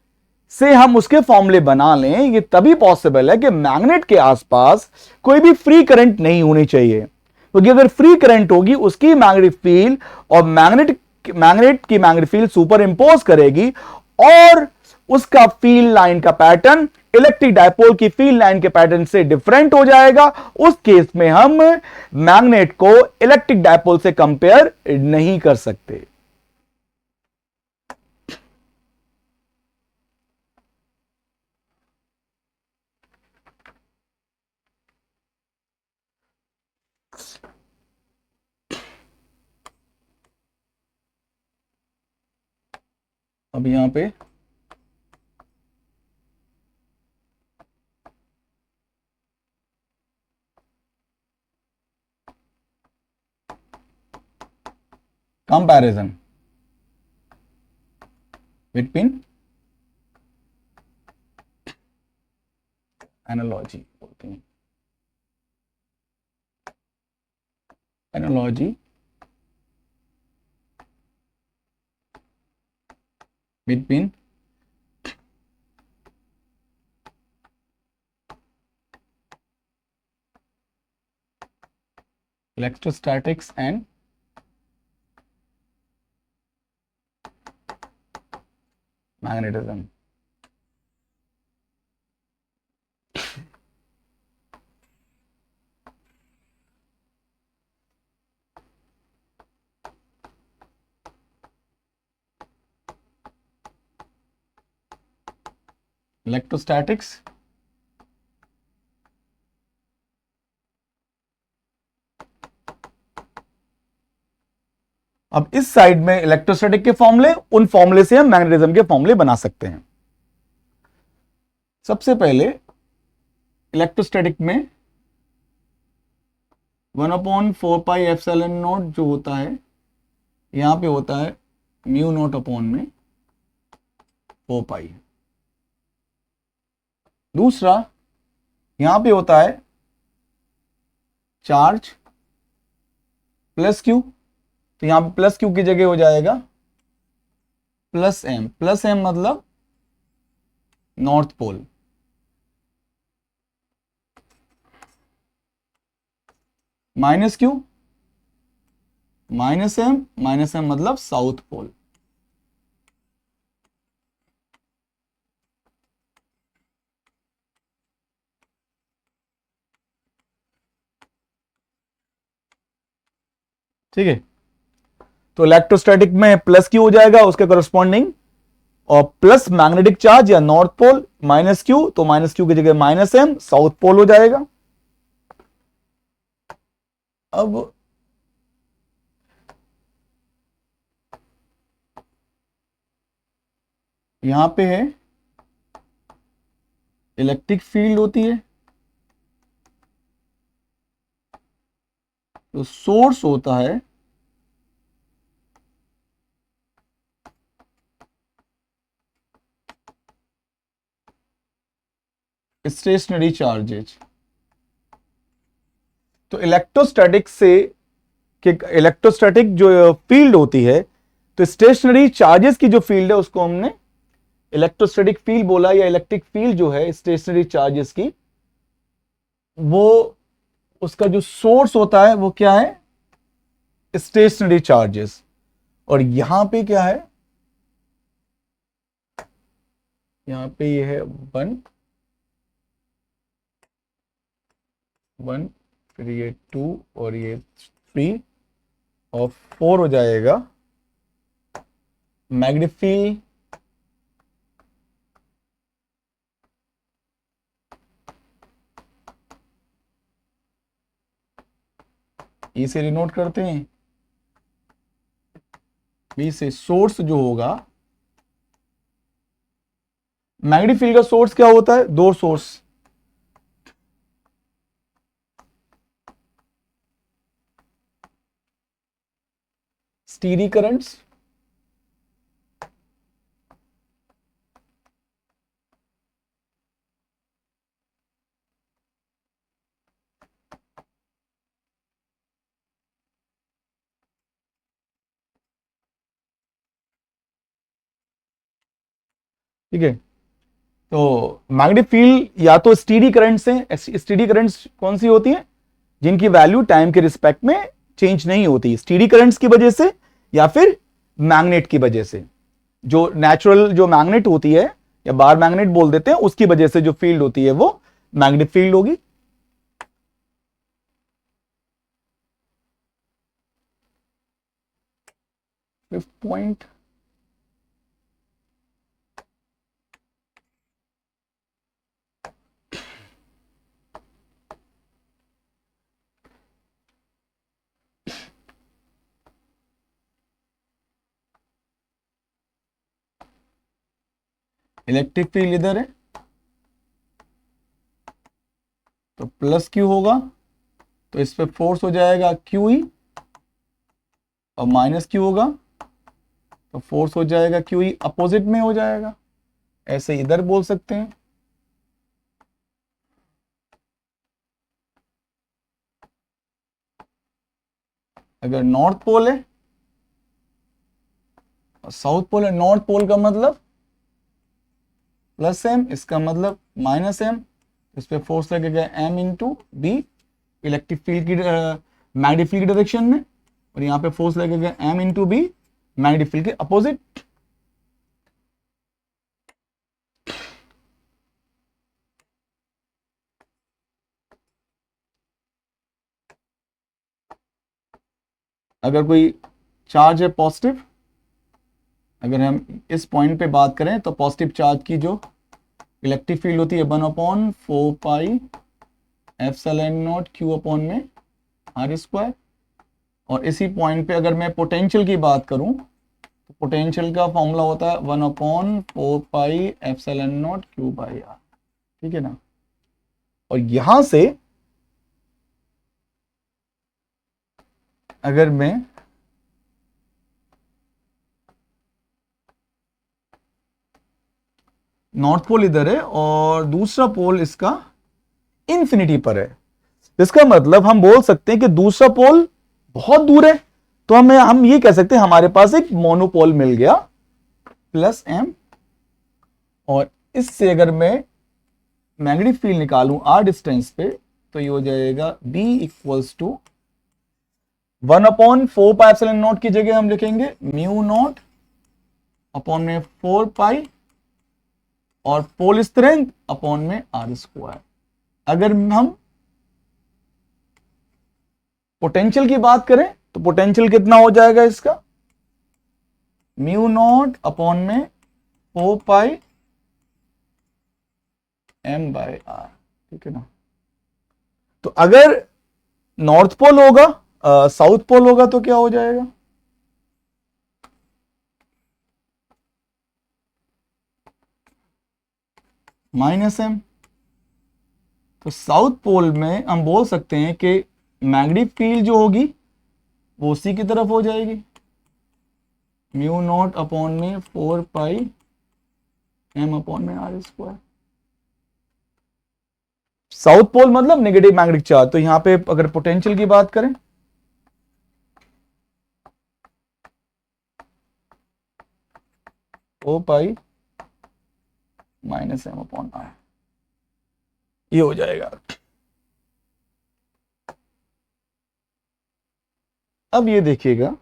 से हम उसके फॉर्मूले बना लें, ये तभी पॉसिबल है कि मैग्नेट के आसपास कोई भी फ्री करंट नहीं होनी चाहिए, क्योंकि अगर फ्री करंट होगी उसकी मैग्नेटिक फील्ड और मैग्नेट की मैग्नेटिक फील्ड सुपर इंपोज करेगी और उसका फील्ड लाइन का पैटर्न इलेक्ट्रिक डायपोल की फील्ड लाइन के पैटर्न से डिफरेंट हो जाएगा। उस केस में हम मैग्नेट को इलेक्ट्रिक डायपोल से कंपेयर नहीं कर सकते। अब यहां पे कंपैरिजन बिटवीन एनालॉजी बोलते हैं, analogy between electrostatics and magnetism. Electrostatics अब इस साइड में इलेक्ट्रोस्टैटिक के फॉर्मूले, उन फॉर्मूले से हम मैग्नेटिज्म के फॉर्मूले बना सकते हैं। सबसे पहले इलेक्ट्रोस्टैटिक में 1/4πε0 जो होता है यहां पे होता है μ0 4 पाई। दूसरा यहां पे होता है चार्ज प्लस क्यू, तो यहां पे प्लस क्यू की जगह हो जाएगा प्लस एम मतलब north pole, minus Q minus M मतलब साउथ पोल। ठीक है, तो इलेक्ट्रोस्टैटिक में प्लस क्यू हो जाएगा उसके करस्पॉन्डिंग, और प्लस मैग्नेटिक चार्ज या नॉर्थ पोल माइनस क्यू, तो माइनस क्यू की जगह माइनस एम साउथ पोल हो जाएगा। अब यहां पे है इलेक्ट्रिक फील्ड होती है, तो सोर्स होता है स्टेशनरी चार्जेज। तो इलेक्ट्रोस्टैटिक से कि इलेक्ट्रोस्टैटिक जो फील्ड होती है, तो स्टेशनरी चार्जेस की जो फील्ड है उसको हमने इलेक्ट्रोस्टैटिक फील्ड बोला, या इलेक्ट्रिक फील्ड जो है स्टेशनरी चार्जेस की, वो उसका जो सोर्स होता है वो क्या है, स्टेशनरी चार्जेस। और यहां पे क्या है, यहां पे ये है 1 1, फिर ये 2 और ये 3 और 4 हो जाएगा मैग्नीफिक ई से डिनोट करते हैं, बी से सोर्स जो होगा, मैग्नीफिक का सोर्स क्या होता है, दो सोर्स, स्टीडी करंट्स ठीक है। तो मैग्नेटिक फील्ड या तो स्टीडी करंट्स हैं, स्टीडी करंट्स कौन सी होती हैं, जिनकी वैल्यू टाइम के रिस्पेक्ट में चेंज नहीं होती, स्टीडी करंट्स की वजह से, या फिर मैग्नेट की वजह से, जो नेचुरल जो मैग्नेट होती है या बार मैग्नेट बोल देते हैं, उसकी वजह से जो फील्ड होती है वो मैग्नेटिक फील्ड होगी। फिफ्थ पॉइंट, इलेक्ट्रिक फील्ड इधर है तो प्लस क्यू होगा, तो इस पे फोर्स हो जाएगा क्यू ई, और माइनस क्यू होगा तो फोर्स हो जाएगा क्यू ई, अपोजिट में हो जाएगा, ऐसे इधर बोल सकते हैं। अगर नॉर्थ पोल है और साउथ पोल है, नॉर्थ पोल का मतलब प्लस एम, इसका मतलब माइनस एम, इस पे फोर्स लगेगा M into B electric field की मैग्नेटिक फील्ड की डायरेक्शन में, और यहाँ पे फोर्स लगेगा M into B magnetic field के अपोजिट। अगर कोई चार्ज है पॉजिटिव, अगर हम इस पॉइंट पे बात करें तो पॉजिटिव चार्ज की जो इलेक्ट्रिक फील्ड होती है 1/4 pi epsilon naught Q upon में आर स्क्वायर। और इसी पॉइंट पे अगर मैं पोटेंशियल की बात करूं तो पोटेंशियल का फॉर्मूला होता है 1/4 pi epsilon naught Q by R, ठीक है ना। और यहां से अगर मैं नॉर्थ पोल इधर है और दूसरा पोल इसका इंफिनिटी पर है, इसका मतलब हम बोल सकते हैं कि दूसरा पोल बहुत दूर है, तो हम ये कह सकते हैं हमारे पास एक मोनोपोल मिल गया प्लस एम। और इससे अगर मैं मैग्नेटिक फील्ड निकालूं आर डिस्टेंस पे, तो ये हो जाएगा B equals to 1/4 pi epsilon naught की जगह हम लिखेंगे म्यू नॉट अपॉन में 4 पाई और पोल स्ट्रेंथ अपॉन में आर स्क्वायर। अगर हम पोटेंशियल की बात करें तो पोटेंशियल कितना हो जाएगा इसका, म्यू नॉट अपॉन में 4 पाई एम बाय आर, ठीक है ना। तो अगर नॉर्थ पोल होगा साउथ पोल होगा तो क्या हो जाएगा, माइनस एम। तो साउथ पोल में हम बोल सकते हैं कि मैग्नेटिक फील्ड जो होगी वो उसी की तरफ हो जाएगी, म्यू नॉट अपॉन में 4 पाई एम अपॉन में आर स्क्वायर। साउथ पोल मतलब नेगेटिव मैग्नेटिक चार्ज। तो यहां पे अगर पोटेंशियल की बात करें, O pi minus M upon R, ये हो जाएगा। अब ये देखिएगा,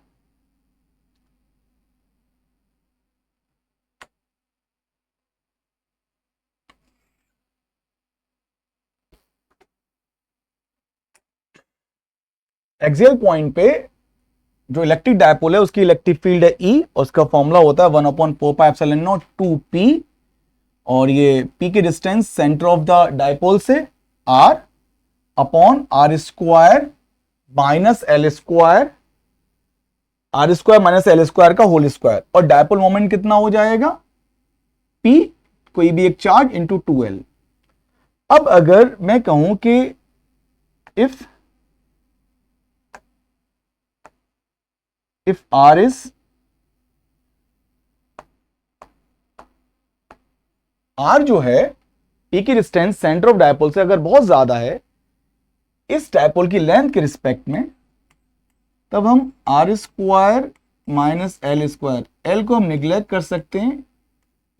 एक्सियल पॉइंट पे जो इलेक्ट्रिक डायपोल है उसकी इलेक्ट्रिक फील्ड है ई, और उसका फॉर्मूला होता है 1/4πε0 2p, और ये p की distance centre of the dipole से r upon R square minus L square, R square minus L square का होल स्क्वायर। और डायपोल मोमेंट कितना हो जाएगा, p, कोई भी एक चार्ज इंटू 2l। अब अगर मैं कहूं कि इफ r is r जो है p की डिस्टेंस सेंटर ऑफ डायपोल से अगर बहुत ज्यादा है इस डायपोल की लेंथ के रिस्पेक्ट में, तब हम R square minus L square, L को हम निग्लेक्ट कर सकते हैं,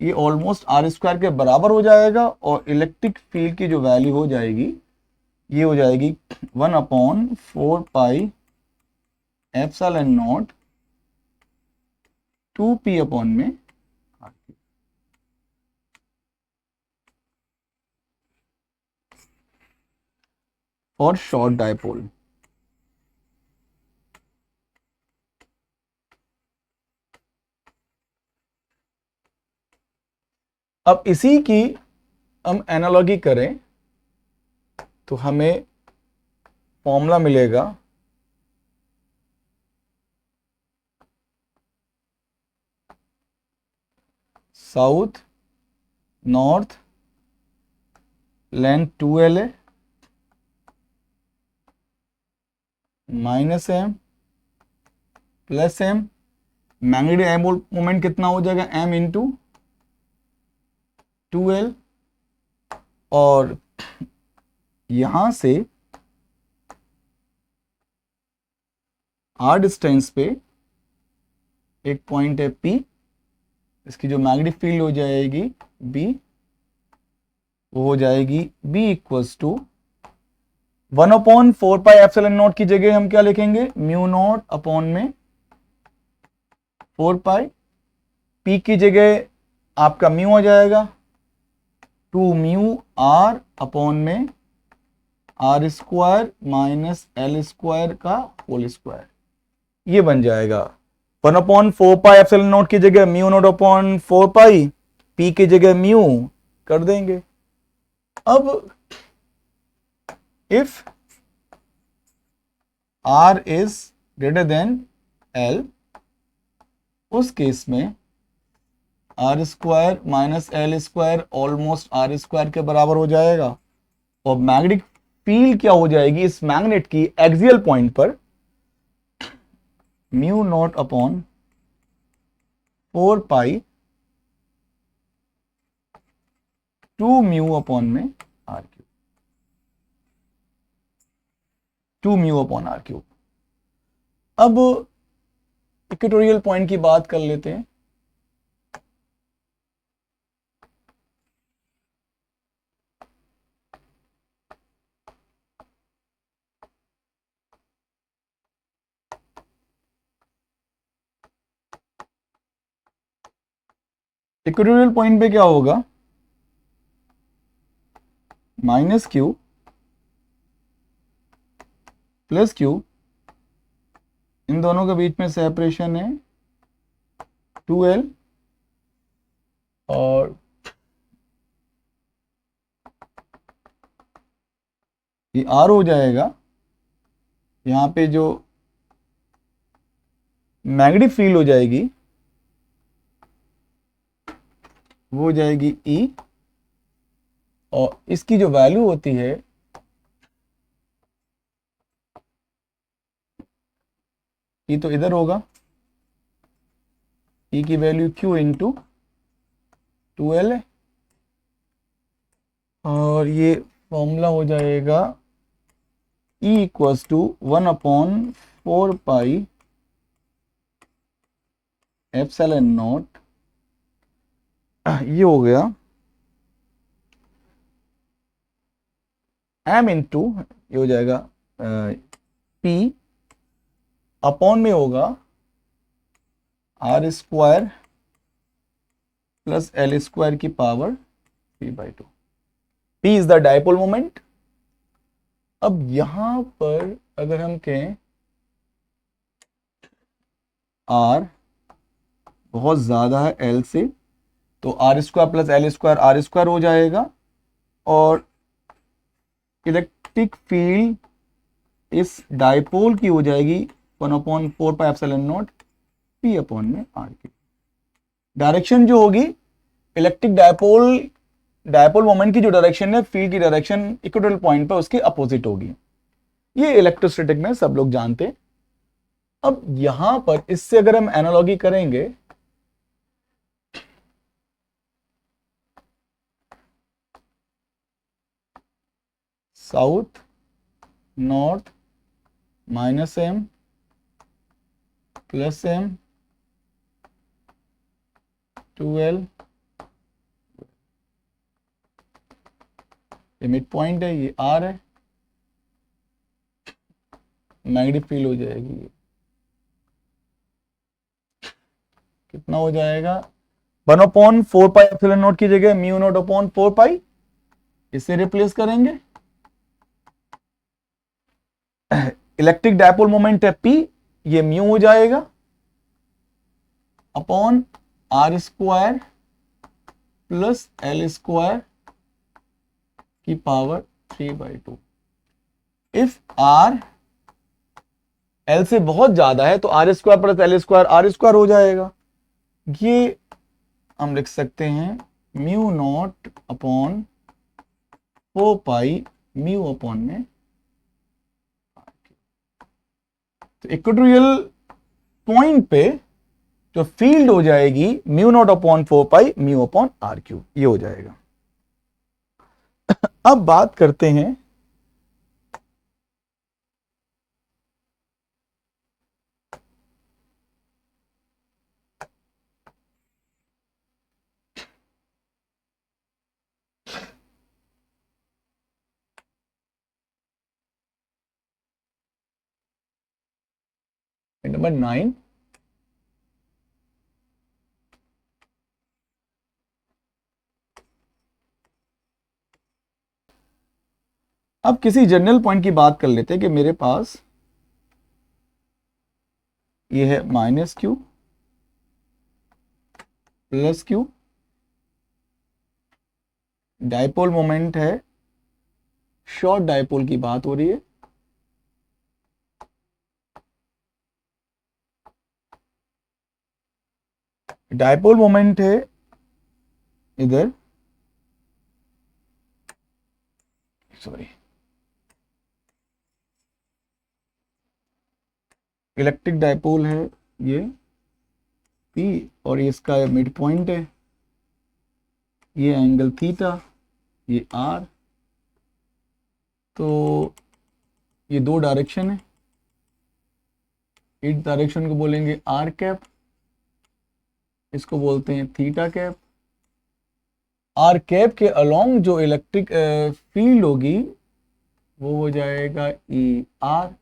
ये ऑलमोस्ट आर स्क्वायर के बराबर हो जाएगा, और इलेक्ट्रिक फील्ड की जो वैल्यू हो जाएगी ये हो जाएगी 1/4 pi epsilon not 2p upon में और शॉर्ट डायपोल। अब इसी की हम एनालॉजी करें तो हमें फॉर्मूला मिलेगा साउथ नॉर्थ लेंथ 2l है minus M plus M, magnetic dipole moment कितना हो जाएगा m इंटू 2l, और यहां से r डिस्टेंस पे एक पॉइंट है p, इसकी जो मैग्नेटिक फील्ड हो जाएगी b, वो हो जाएगी b इक्वल्स टू 1/4πε0 की जगह हम क्या लिखेंगे, म्यू नॉट अपॉन में 4 पाई, p की जगह आपका म्यू हो जाएगा 2 म्यू r अपॉन में R square minus L square का होल स्क्वायर, ये बन जाएगा 1/4πε0 की जगह mu naught upon 4 pi, p की जगह म्यू कर देंगे। अब if r is greater than l, उस केस में R square minus L square almost R square के बराबर हो जाएगा, और मैग्नेटिक फील्ड क्या हो जाएगी इस मैग्नेट की एक्सियल पॉइंट पर, mu naught upon 4 pi 2 mu upon में R cube, 2 mu upon R cube. अब इक्वेटोरियल पॉइंट की बात कर लेते हैं। इक्वेटोरियल पॉइंट पे क्या होगा, माइनस क्यू प्लस क्यू, इन दोनों के बीच में सेपरेशन है 2l, और ये r हो जाएगा, यहां पे जो मैग्नेटिक फील्ड हो जाएगी वो हो जाएगी E और इसकी जो वैल्यू होती है ये तो इधर होगा, ई की वैल्यू Q इंटू 2L है, और ये फॉर्मूला हो जाएगा E equals to 1/4 pi epsilon naught, ये हो गया m इंटू, ये हो जाएगा P अपॉन में होगा R² प्लस L² की power 3/2। P is the dipole moment. अब यहां पर अगर हम कहें R बहुत ज्यादा है L से, तो R² प्लस L² R² हो जाएगा, और इलेक्ट्रिक फील्ड इस डायपोल की हो जाएगी 1/4 pi epsilon naught P upon में R की। डायरेक्शन जो होगी इलेक्ट्रिक डायपोल मोमेंट की जो डायरेक्शन है, फील्ड की डायरेक्शन इक्वेटोरियल पॉइंट पर उसके अपोजिट होगी। ये इलेक्ट्रोस्टैटिक में सब लोग जानते हैं। अब यहां पर इससे अगर हम एनालॉजी करेंगे, south north -m plus m 2L, ये मिड पॉइंट है, ये R है, मैग्नेटिक फील्ड हो जाएगी, कितना हो जाएगा 1/4 पाई एप्सिलॉन नॉट की जगह μ0/4 पाई, इसे रिप्लेस करेंगे। इलेक्ट्रिक डायपोल मोमेंट है P, ये म्यू हो जाएगा अपॉन R² प्लस L² की पावर 3/2। इफ R L से बहुत ज्यादा है तो R² प्लस L² R² हो जाएगा। ये हम लिख सकते हैं μ0/4 पाई म्यू अपॉन में। तो इक्वेटोरियल पॉइंट पे जो फील्ड हो जाएगी μ0/4 पाई म्यू अपॉन R3, ये हो जाएगा। अब बात करते हैं नंबर 9। अब किसी जनरल पॉइंट की बात कर लेते हैं कि मेरे पास ये है -Q plus Q, dipole moment है, शॉर्ट डायपोल की बात हो रही है, डायपोल मोमेंट है इधर, सॉरी, इलेक्ट्रिक डायपोल है ये P, और इसका मिड पॉइंट है, ये एंगल थीटा, ये R, तो ये दो डायरेक्शन है, इस डायरेक्शन को बोलेंगे R कैप, इसको बोलते हैं थीटा कैप। R कैप के अलोंग जो इलेक्ट्रिक फील्ड होगी वो हो जाएगा ER,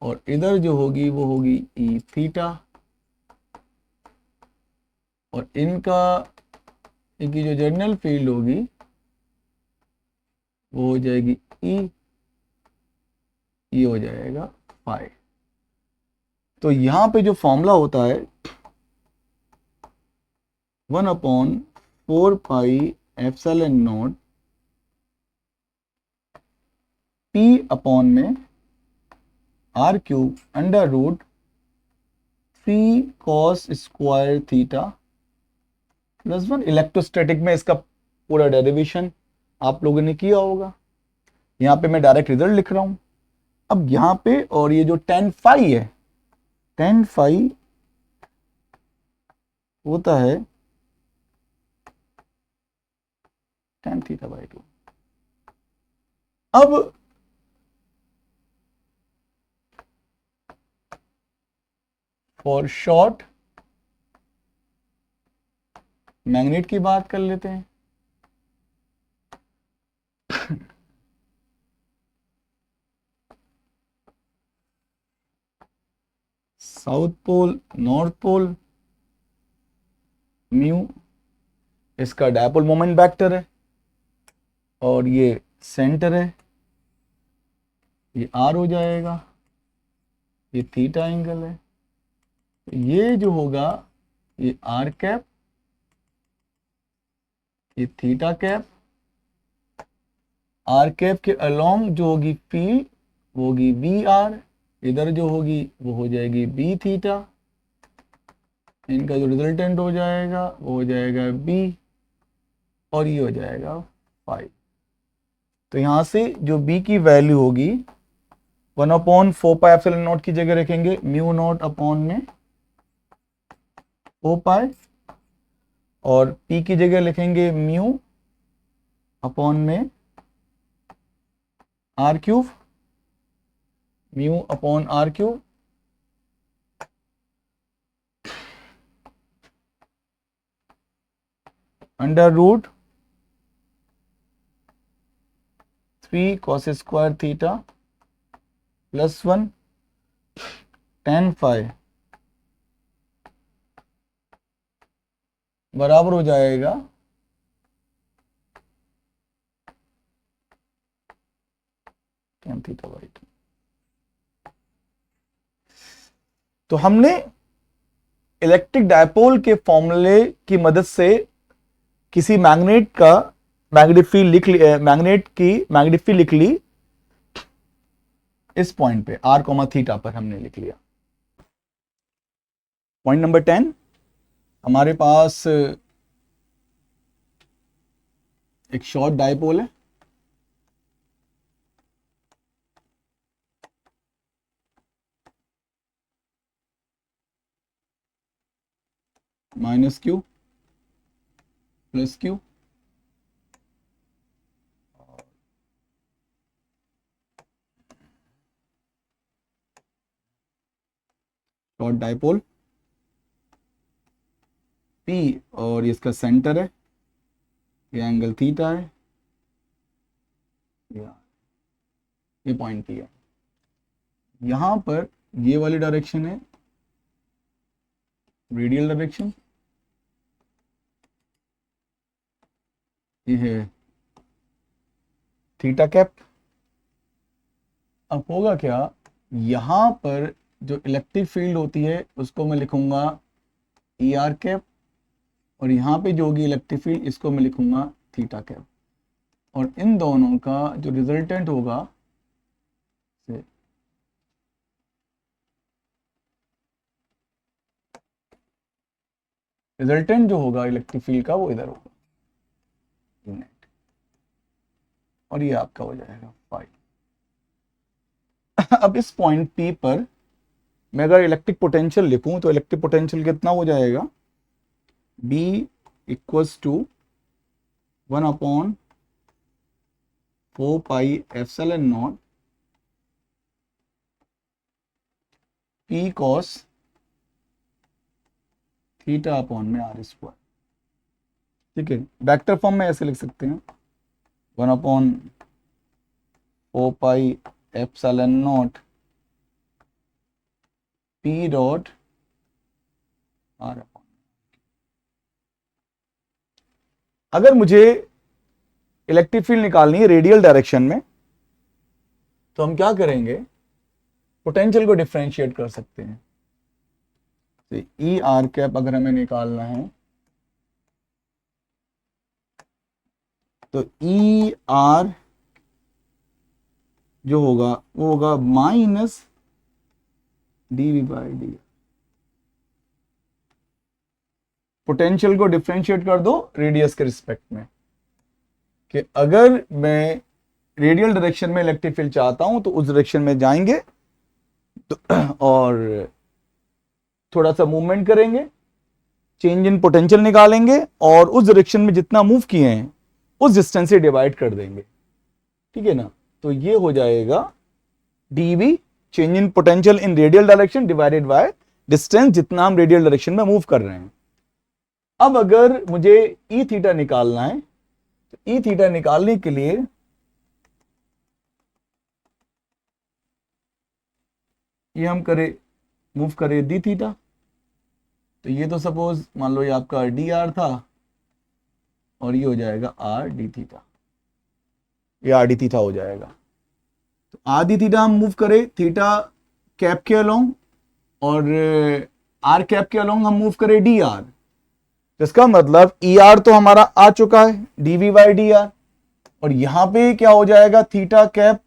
और इधर जो होगी वो होगी E थीटा, और इनकी जो जनरल फील्ड होगी वो हो जाएगी E, ये हो जाएगा फाई। तो यहां पे जो फॉर्मूला होता है 1/4 pi epsilon naught P upon में R³ under root 3 cos square theta plus 1। Electrostatic में इसका पूरा डेरिवेशन आप लोगों ने किया होगा। यहाँ पे मैं डायरेक्ट रिजल्ट लिख रहा हूं। अब यहाँ पे और ये जो tan फाई है, tan फाई होता है tan थीटा बाई 2। अब फॉर शॉर्ट मैग्नेट की बात कर लेते हैं। South pole, north pole, mu इसका डायपोल मोमेंट वेक्टर है, और ये सेंटर है, ये आर हो जाएगा, ये थीटा एंगल है। ये जो होगा ये आर कैप, ये थीटा कैप, आर कैप के अलोंग जो होगी फील्ड वो होगी बी आर, इधर जो होगी वो हो जाएगी बी थीटा, इनका जो रिजल्टेंट हो जाएगा वो हो जाएगा बी, और ये हो जाएगा फाइव। तो यहां से जो बी की वैल्यू होगी 1/4πε0 की जगह रखेंगे म्यू नॉट अपॉन में ओ पाई, और पी की जगह लिखेंगे म्यू अपॉन में R cube, mu upon R cube, under root 3 cos square theta plus 1 tan phi बराबर हो जाएगा tan थीटा बाई 2। तो हमने इलेक्ट्रिक डायपोल के फॉर्मूले की मदद से किसी मैग्नेट का मैग्नेटिक फील्ड लिख ली, मैग्नेट की मैग्नेटिक फील्ड लिख ली, इस पॉइंट पे आर कोमा थीटा पर हमने लिख लिया। पॉइंट नंबर 10, हमारे पास एक शॉर्ट डायपोल है, minus Q plus Q, short dipole P, और इसका सेंटर है, ये एंगल थीटा है, ये पॉइंट P है। यहां पर ये वाली डायरेक्शन है रेडियल डायरेक्शन, ये है थीटा कैप। अब होगा क्या, यहां पर जो इलेक्ट्रिक फील्ड होती है उसको मैं लिखूंगा ई आर कैप, और यहाँ पे जो होगी इलेक्ट्रिक फील्ड इसको मैं लिखूंगा थीटा कैप, और इन दोनों का जो रिजल्टेंट होगा रिजल्टेंट जो होगा इलेक्ट्रिक फील्ड का वो इधर होगा नेट, और ये आपका हो जाएगा फाइव। अब इस पॉइंट P पर मैं अगर इलेक्ट्रिक पोटेंशियल लिखूं तो इलेक्ट्रिक पोटेंशियल कितना हो जाएगा, B equals to 1/4πε0 P cos theta upon में आर स्क्वायर। ठीक है, वेक्टर फॉर्म में ऐसे लिख सकते हैं 1/4πε0 P डॉट आर अपॉन। अगर मुझे इलेक्ट्रिक फील्ड निकालनी है रेडियल डायरेक्शन में तो हम क्या करेंगे, पोटेंशियल को डिफरेंशिएट कर सकते हैं। तो ई आर कैप अगर हमें निकालना है तो ई आर जो होगा वो होगा minus D by D. Potential को डिफरेंशिएट कर दो रेडियस के रिस्पेक्ट में, कि अगर मैं रेडियल डायरेक्शन में इलेक्ट्रिक फील्ड चाहता हूं तो उस डायरेक्शन में जाएंगे और थोड़ा सा मूवमेंट करेंगे, चेंज इन पोटेंशियल निकालेंगे और उस डायरेक्शन में जितना मूव किए हैं उस डिस्टेंस से डिवाइड कर देंगे, ठीक है ना। तो ये हो जाएगा dv change in potential in radial direction divided by distance जितना हम रेडियल डायरेक्शन में मूव कर रहे हैं। अब अगर मुझे ई थीटा निकालना है तो ई थीटा निकालने के लिए ये हम करें, मूव करें डी थीटा, तो ये तो सपोज मान लो ये आपका डी आर था और ये हो जाएगा आर डी थीटा, ये आर डी थीटा हो जाएगा। तो आर डी थीटा हम मूव करें थीटा कैप के अलोंग और आर कैप के अलोंग हम मूव करें डी आर, इसका मतलब ई आर तो हमारा आ चुका है D V by D R, और यहां पे क्या हो जाएगा थीटा कैप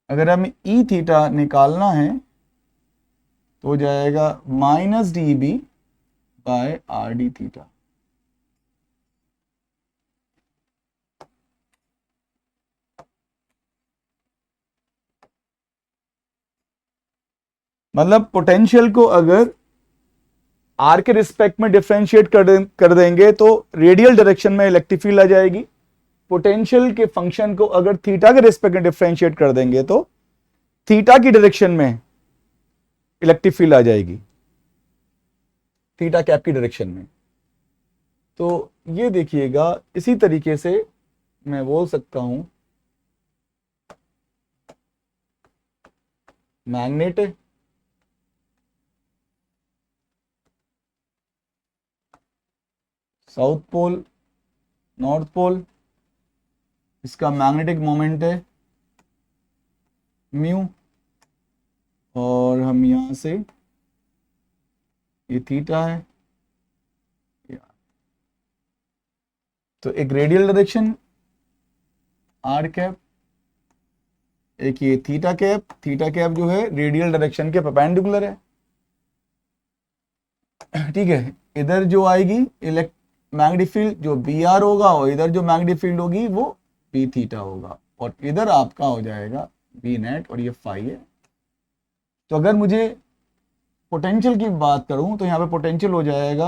अगर हमें ई थीटा निकालना है तो हो जाएगा minus D B by R D theta. मतलब पोटेंशियल को अगर आर के रिस्पेक्ट में डिफरेंशिएट कर देंगे तो रेडियल डायरेक्शन में इलेक्ट्रिक फील्ड आ जाएगी, पोटेंशियल के फंक्शन को अगर थीटा के रिस्पेक्ट में डिफरेंशिएट कर देंगे तो थीटा की डायरेक्शन में इलेक्ट्रिक फील्ड आ जाएगी, थीटा कैप की डायरेक्शन में। तो ये देखिएगा इसी तरीके से मैं बोल सकता हूं मैग्नेट है, साउथ पोल नॉर्थ पोल, इसका मैग्नेटिक मोमेंट है म्यू, और हम यहां से ये थीटा है, तो एक रेडियल डायरेक्शन आर कैप, एक ये थीटा कैप जो है रेडियल डायरेक्शन के परपेंडिकुलर है, ठीक है। इधर जो आएगी मैग्नेटिक फील्ड जो बी आर होगा और इधर जो मैग्नेटिक फील्ड होगी वो बी थीटा होगा, और इधर आपका हो जाएगा बी नेट और ये फाई है। तो अगर मुझे पोटेंशियल की बात करूं तो यहाँ पे पोटेंशियल हो जाएगा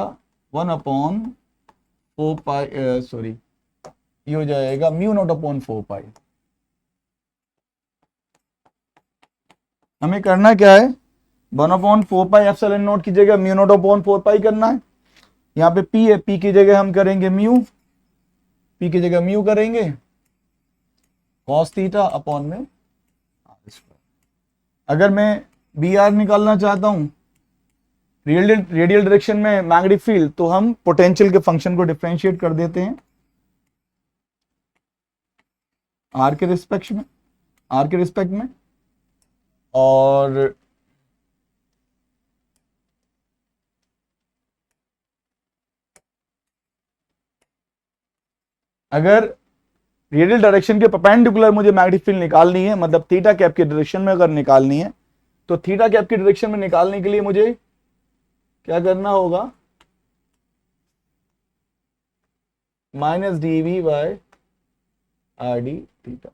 1/4 पाई, सॉरी ये हो जाएगा म्यू नॉट अपॉन 4 पाई। हमें करना क्या है 1/4 पाई एप्सिलॉन नॉट की जगह म्यू नॉट अपॉन 4 पाई करना है। यहाँ पे पी है, पी की जगह हम करेंगे म्यू, पी की जगह म्यू करेंगे कॉस थीटा अपॉन में। अगर मैं बी आर निकालना चाहता हूं रेडियल डायरेक्शन में मैग्नेटिक फील्ड तो हम पोटेंशियल के फंक्शन को डिफरेंशिएट कर देते हैं आर के रिस्पेक्ट में, और अगर रेडियल डायरेक्शन के परपेंडिकुलर मुझे मैग्नेटिक फील्ड निकालनी है, मतलब थीटा कैप की डायरेक्शन में अगर निकालनी है तो थीटा कैप की डायरेक्शन में निकालने के लिए मुझे क्या करना होगा minus D V by R D theta.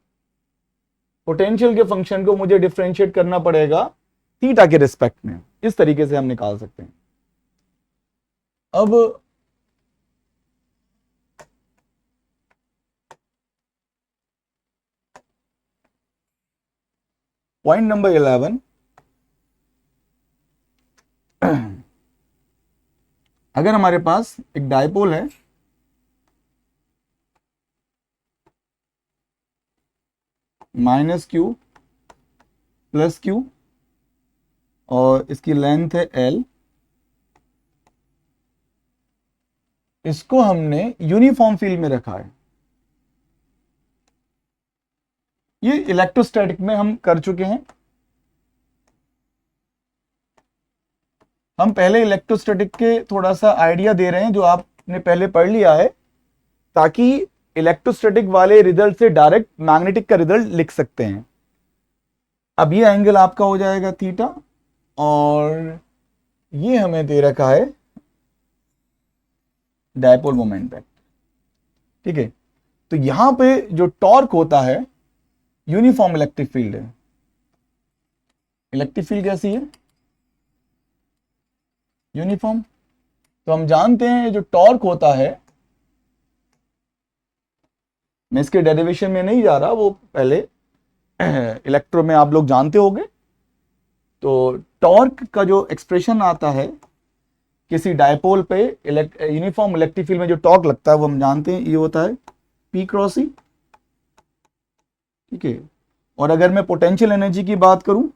Potential के फंक्शन को मुझे डिफरेंशिएट करना पड़ेगा थीटा के रिस्पेक्ट में, इस तरीके से हम निकाल सकते हैं। अब पॉइंट नंबर 11, अगर हमारे पास एक डायपोल है माइनस क्यू प्लस क्यू और इसकी लेंथ है एल, इसको हमने यूनिफॉर्म फील्ड में रखा है। ये इलेक्ट्रोस्टैटिक में हम कर चुके हैं, हम पहले इलेक्ट्रोस्टैटिक के थोड़ा सा आइडिया दे रहे हैं जो आपने पहले पढ़ लिया है, ताकि इलेक्ट्रोस्टैटिक वाले रिजल्ट से डायरेक्ट मैग्नेटिक का रिजल्ट लिख सकते हैं। अब ये एंगल आपका हो जाएगा थीटा और ये हमें दे रखा है डायपोल मोमेंट वेक्टर, ठीक है। तो यहां पे जो टॉर्क होता है यूनिफॉर्म इलेक्ट्रिक फील्ड है। इलेक्ट्रिक फील्ड कैसी है? यूनिफॉर्म। तो हम जानते हैं जो टॉर्क होता है, मैं इसके डेरिवेशन में नहीं जा रहा, वो पहले इलेक्ट्रो में आप लोग जानते होंगे। तो टॉर्क का जो एक्सप्रेशन आता है किसी डायपोल पे यूनिफॉर्म इलेक्ट्रिक फील्ड में जो टॉर्क लगता है वो हम जानते हैं, ये होता है पी क्रॉस ई, ठीक है। और अगर मैं पोटेंशियल एनर्जी की बात करूं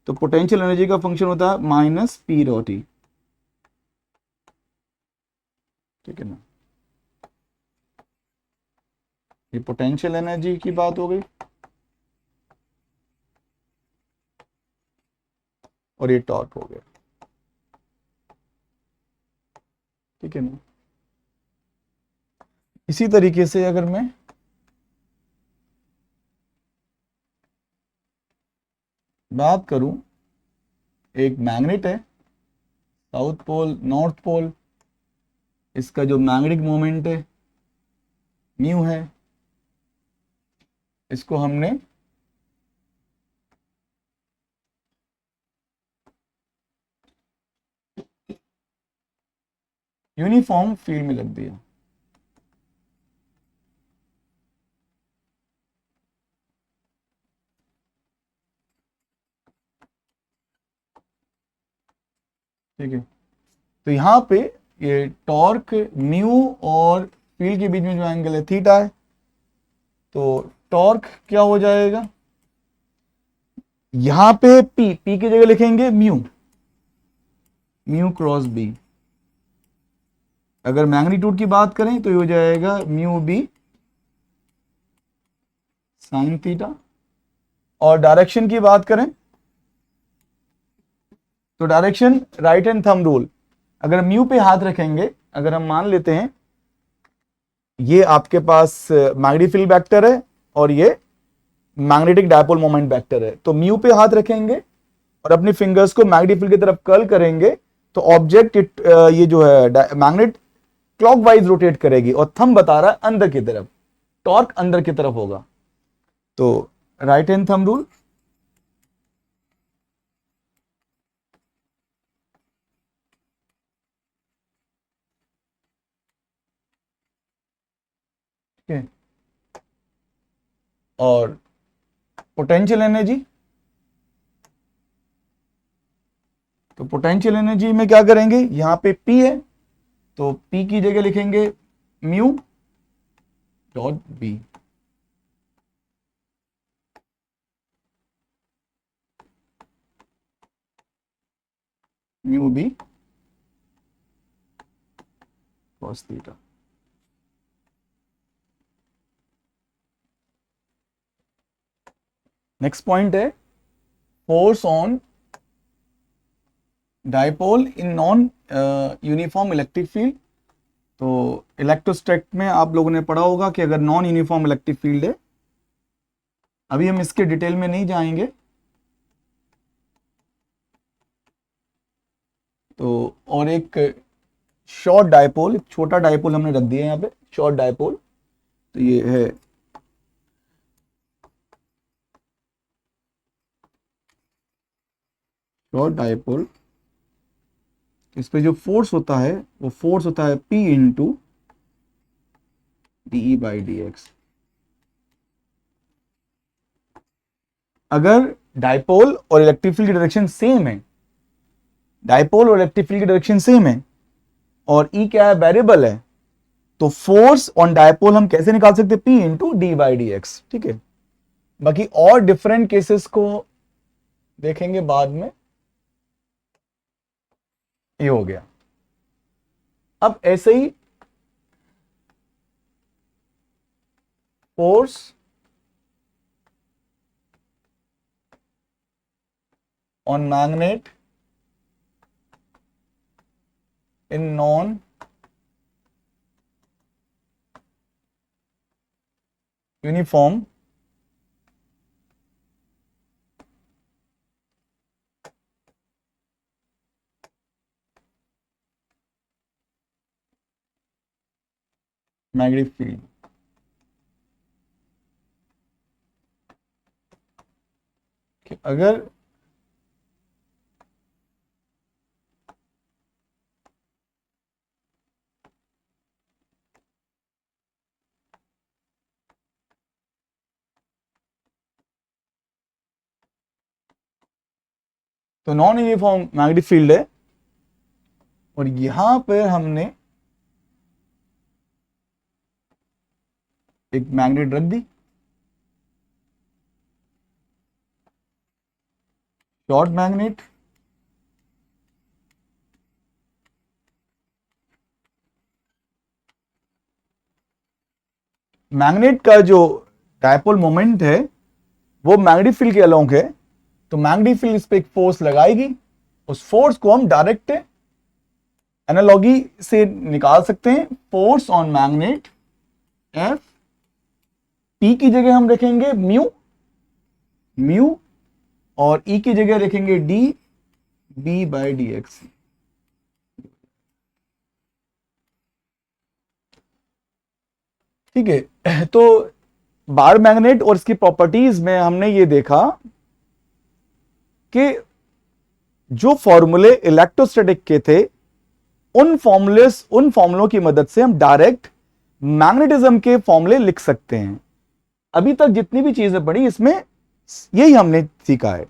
तो पोटेंशियल एनर्जी का फंक्शन होता है माइनस पी डॉट ई, ठीक है ना। ये पोटेंशियल एनर्जी की बात हो गई, और ये टॉर्क हो गया, ठीक है ना। इसी तरीके से अगर मैं बात करूं, एक मैग्नेट है, साउथ पोल नॉर्थ पोल, इसका जो मैग्नेटिक मोमेंट है म्यू है, इसको हमने यूनिफॉर्म फील्ड में रख दिया, ठीक है। तो यहां पे ये टॉर्क म्यू और फील्ड के बीच में जो एंगल है थीटा है, तो टॉर्क क्या हो जाएगा, यहां पे पी की जगह लिखेंगे म्यू, म्यू क्रॉस बी। अगर मैग्नीट्यूड की बात करें तो ये हो जाएगा म्यू बी साइन थीटा। और डायरेक्शन की बात करें तो direction right hand thumb rule, अगर म्यू पे हाथ रखेंगे, अगर हम मान लेते हैं ये आपके पास मैग्नेटिक फील्ड वेक्टर है और ये मैग्नेटिक डायपोल मोमेंट वेक्टर है, तो म्यू पे हाथ रखेंगे और अपनी फिंगर्स को मैग्नेटिक फील्ड की तरफ कर्ल करेंगे, तो ऑब्जेक्ट ये जो है मैग्नेट क्लॉकवाइज रोटेट करेगी, और थंब बता रहा है अंदर की तरफ, टॉर्क अंदर की तरफ होगा। तो राइट हैंड थंब रूल, ठीक है। और पोटेंशियल एनर्जी, तो पोटेंशियल एनर्जी में क्या करेंगे, यहां पे P है तो P की जगह लिखेंगे mu dot B, mu B cos theta. Next point है force on dipole in non uniform electric field. तो इलेक्ट्रोस्टैटिक में आप लोगों ने पढ़ा होगा कि अगर नॉन यूनिफॉर्म इलेक्ट्रिक फील्ड है, अभी हम इसके डिटेल में नहीं जाएंगे, तो और एक शॉर्ट डाइपोल, एक छोटा डाइपोल हमने रख दिया यहाँ पे शॉर्ट डाइपोल, तो ये है शॉर्ट डाइपोल। इस पे जो फोर्स होता है वो फोर्स होता है P into D by D x. अगर डाइपोल और इलेक्ट्रिक फील्ड की डायरेक्शन सेम है, डाइपोल और इलेक्ट्रिक फील्ड की डायरेक्शन सेम है और E क्या है, वेरिएबल है, तो फोर्स ऑन डाइपोल हम कैसे निकाल सकते हैं, P into D by D X, ठीक है। बाकी और डिफरेंट केसेस को देखेंगे बाद में। ये हो गया। अब ऐसे ही force on magnet in non uniform magnetic field. अगर तो नॉन यूनिफॉर्म मैग्नेटिक फील्ड है और यहां पर हमने एक मैग्नेट रख दी, शॉर्ट मैग्नेट, मैग्नेट का जो डायपोल मोमेंट है वो मैग्नेटिक फील्ड के अलोंग है, तो मैग्नेटिक फील्ड इस पे एक फोर्स लगाएगी, उस फोर्स को हम डायरेक्ट एनालॉगी से निकाल सकते हैं। Force on magnet F, P की जगह हम रखेंगे म्यू, म्यू, और ई की जगह रखेंगे D, B by D X. ठीक है, तो बार मैग्नेट और इसकी प्रॉपर्टीज में हमने ये देखा कि जो फॉर्मूले इलेक्ट्रोस्टैटिक के थे उन फॉर्मूलों की मदद से हम डायरेक्ट मैग्नेटिज्म के फॉर्मूले लिख सकते हैं। अभी तक जितनी भी चीजें पढ़ी इसमें यही हमने सीखा है।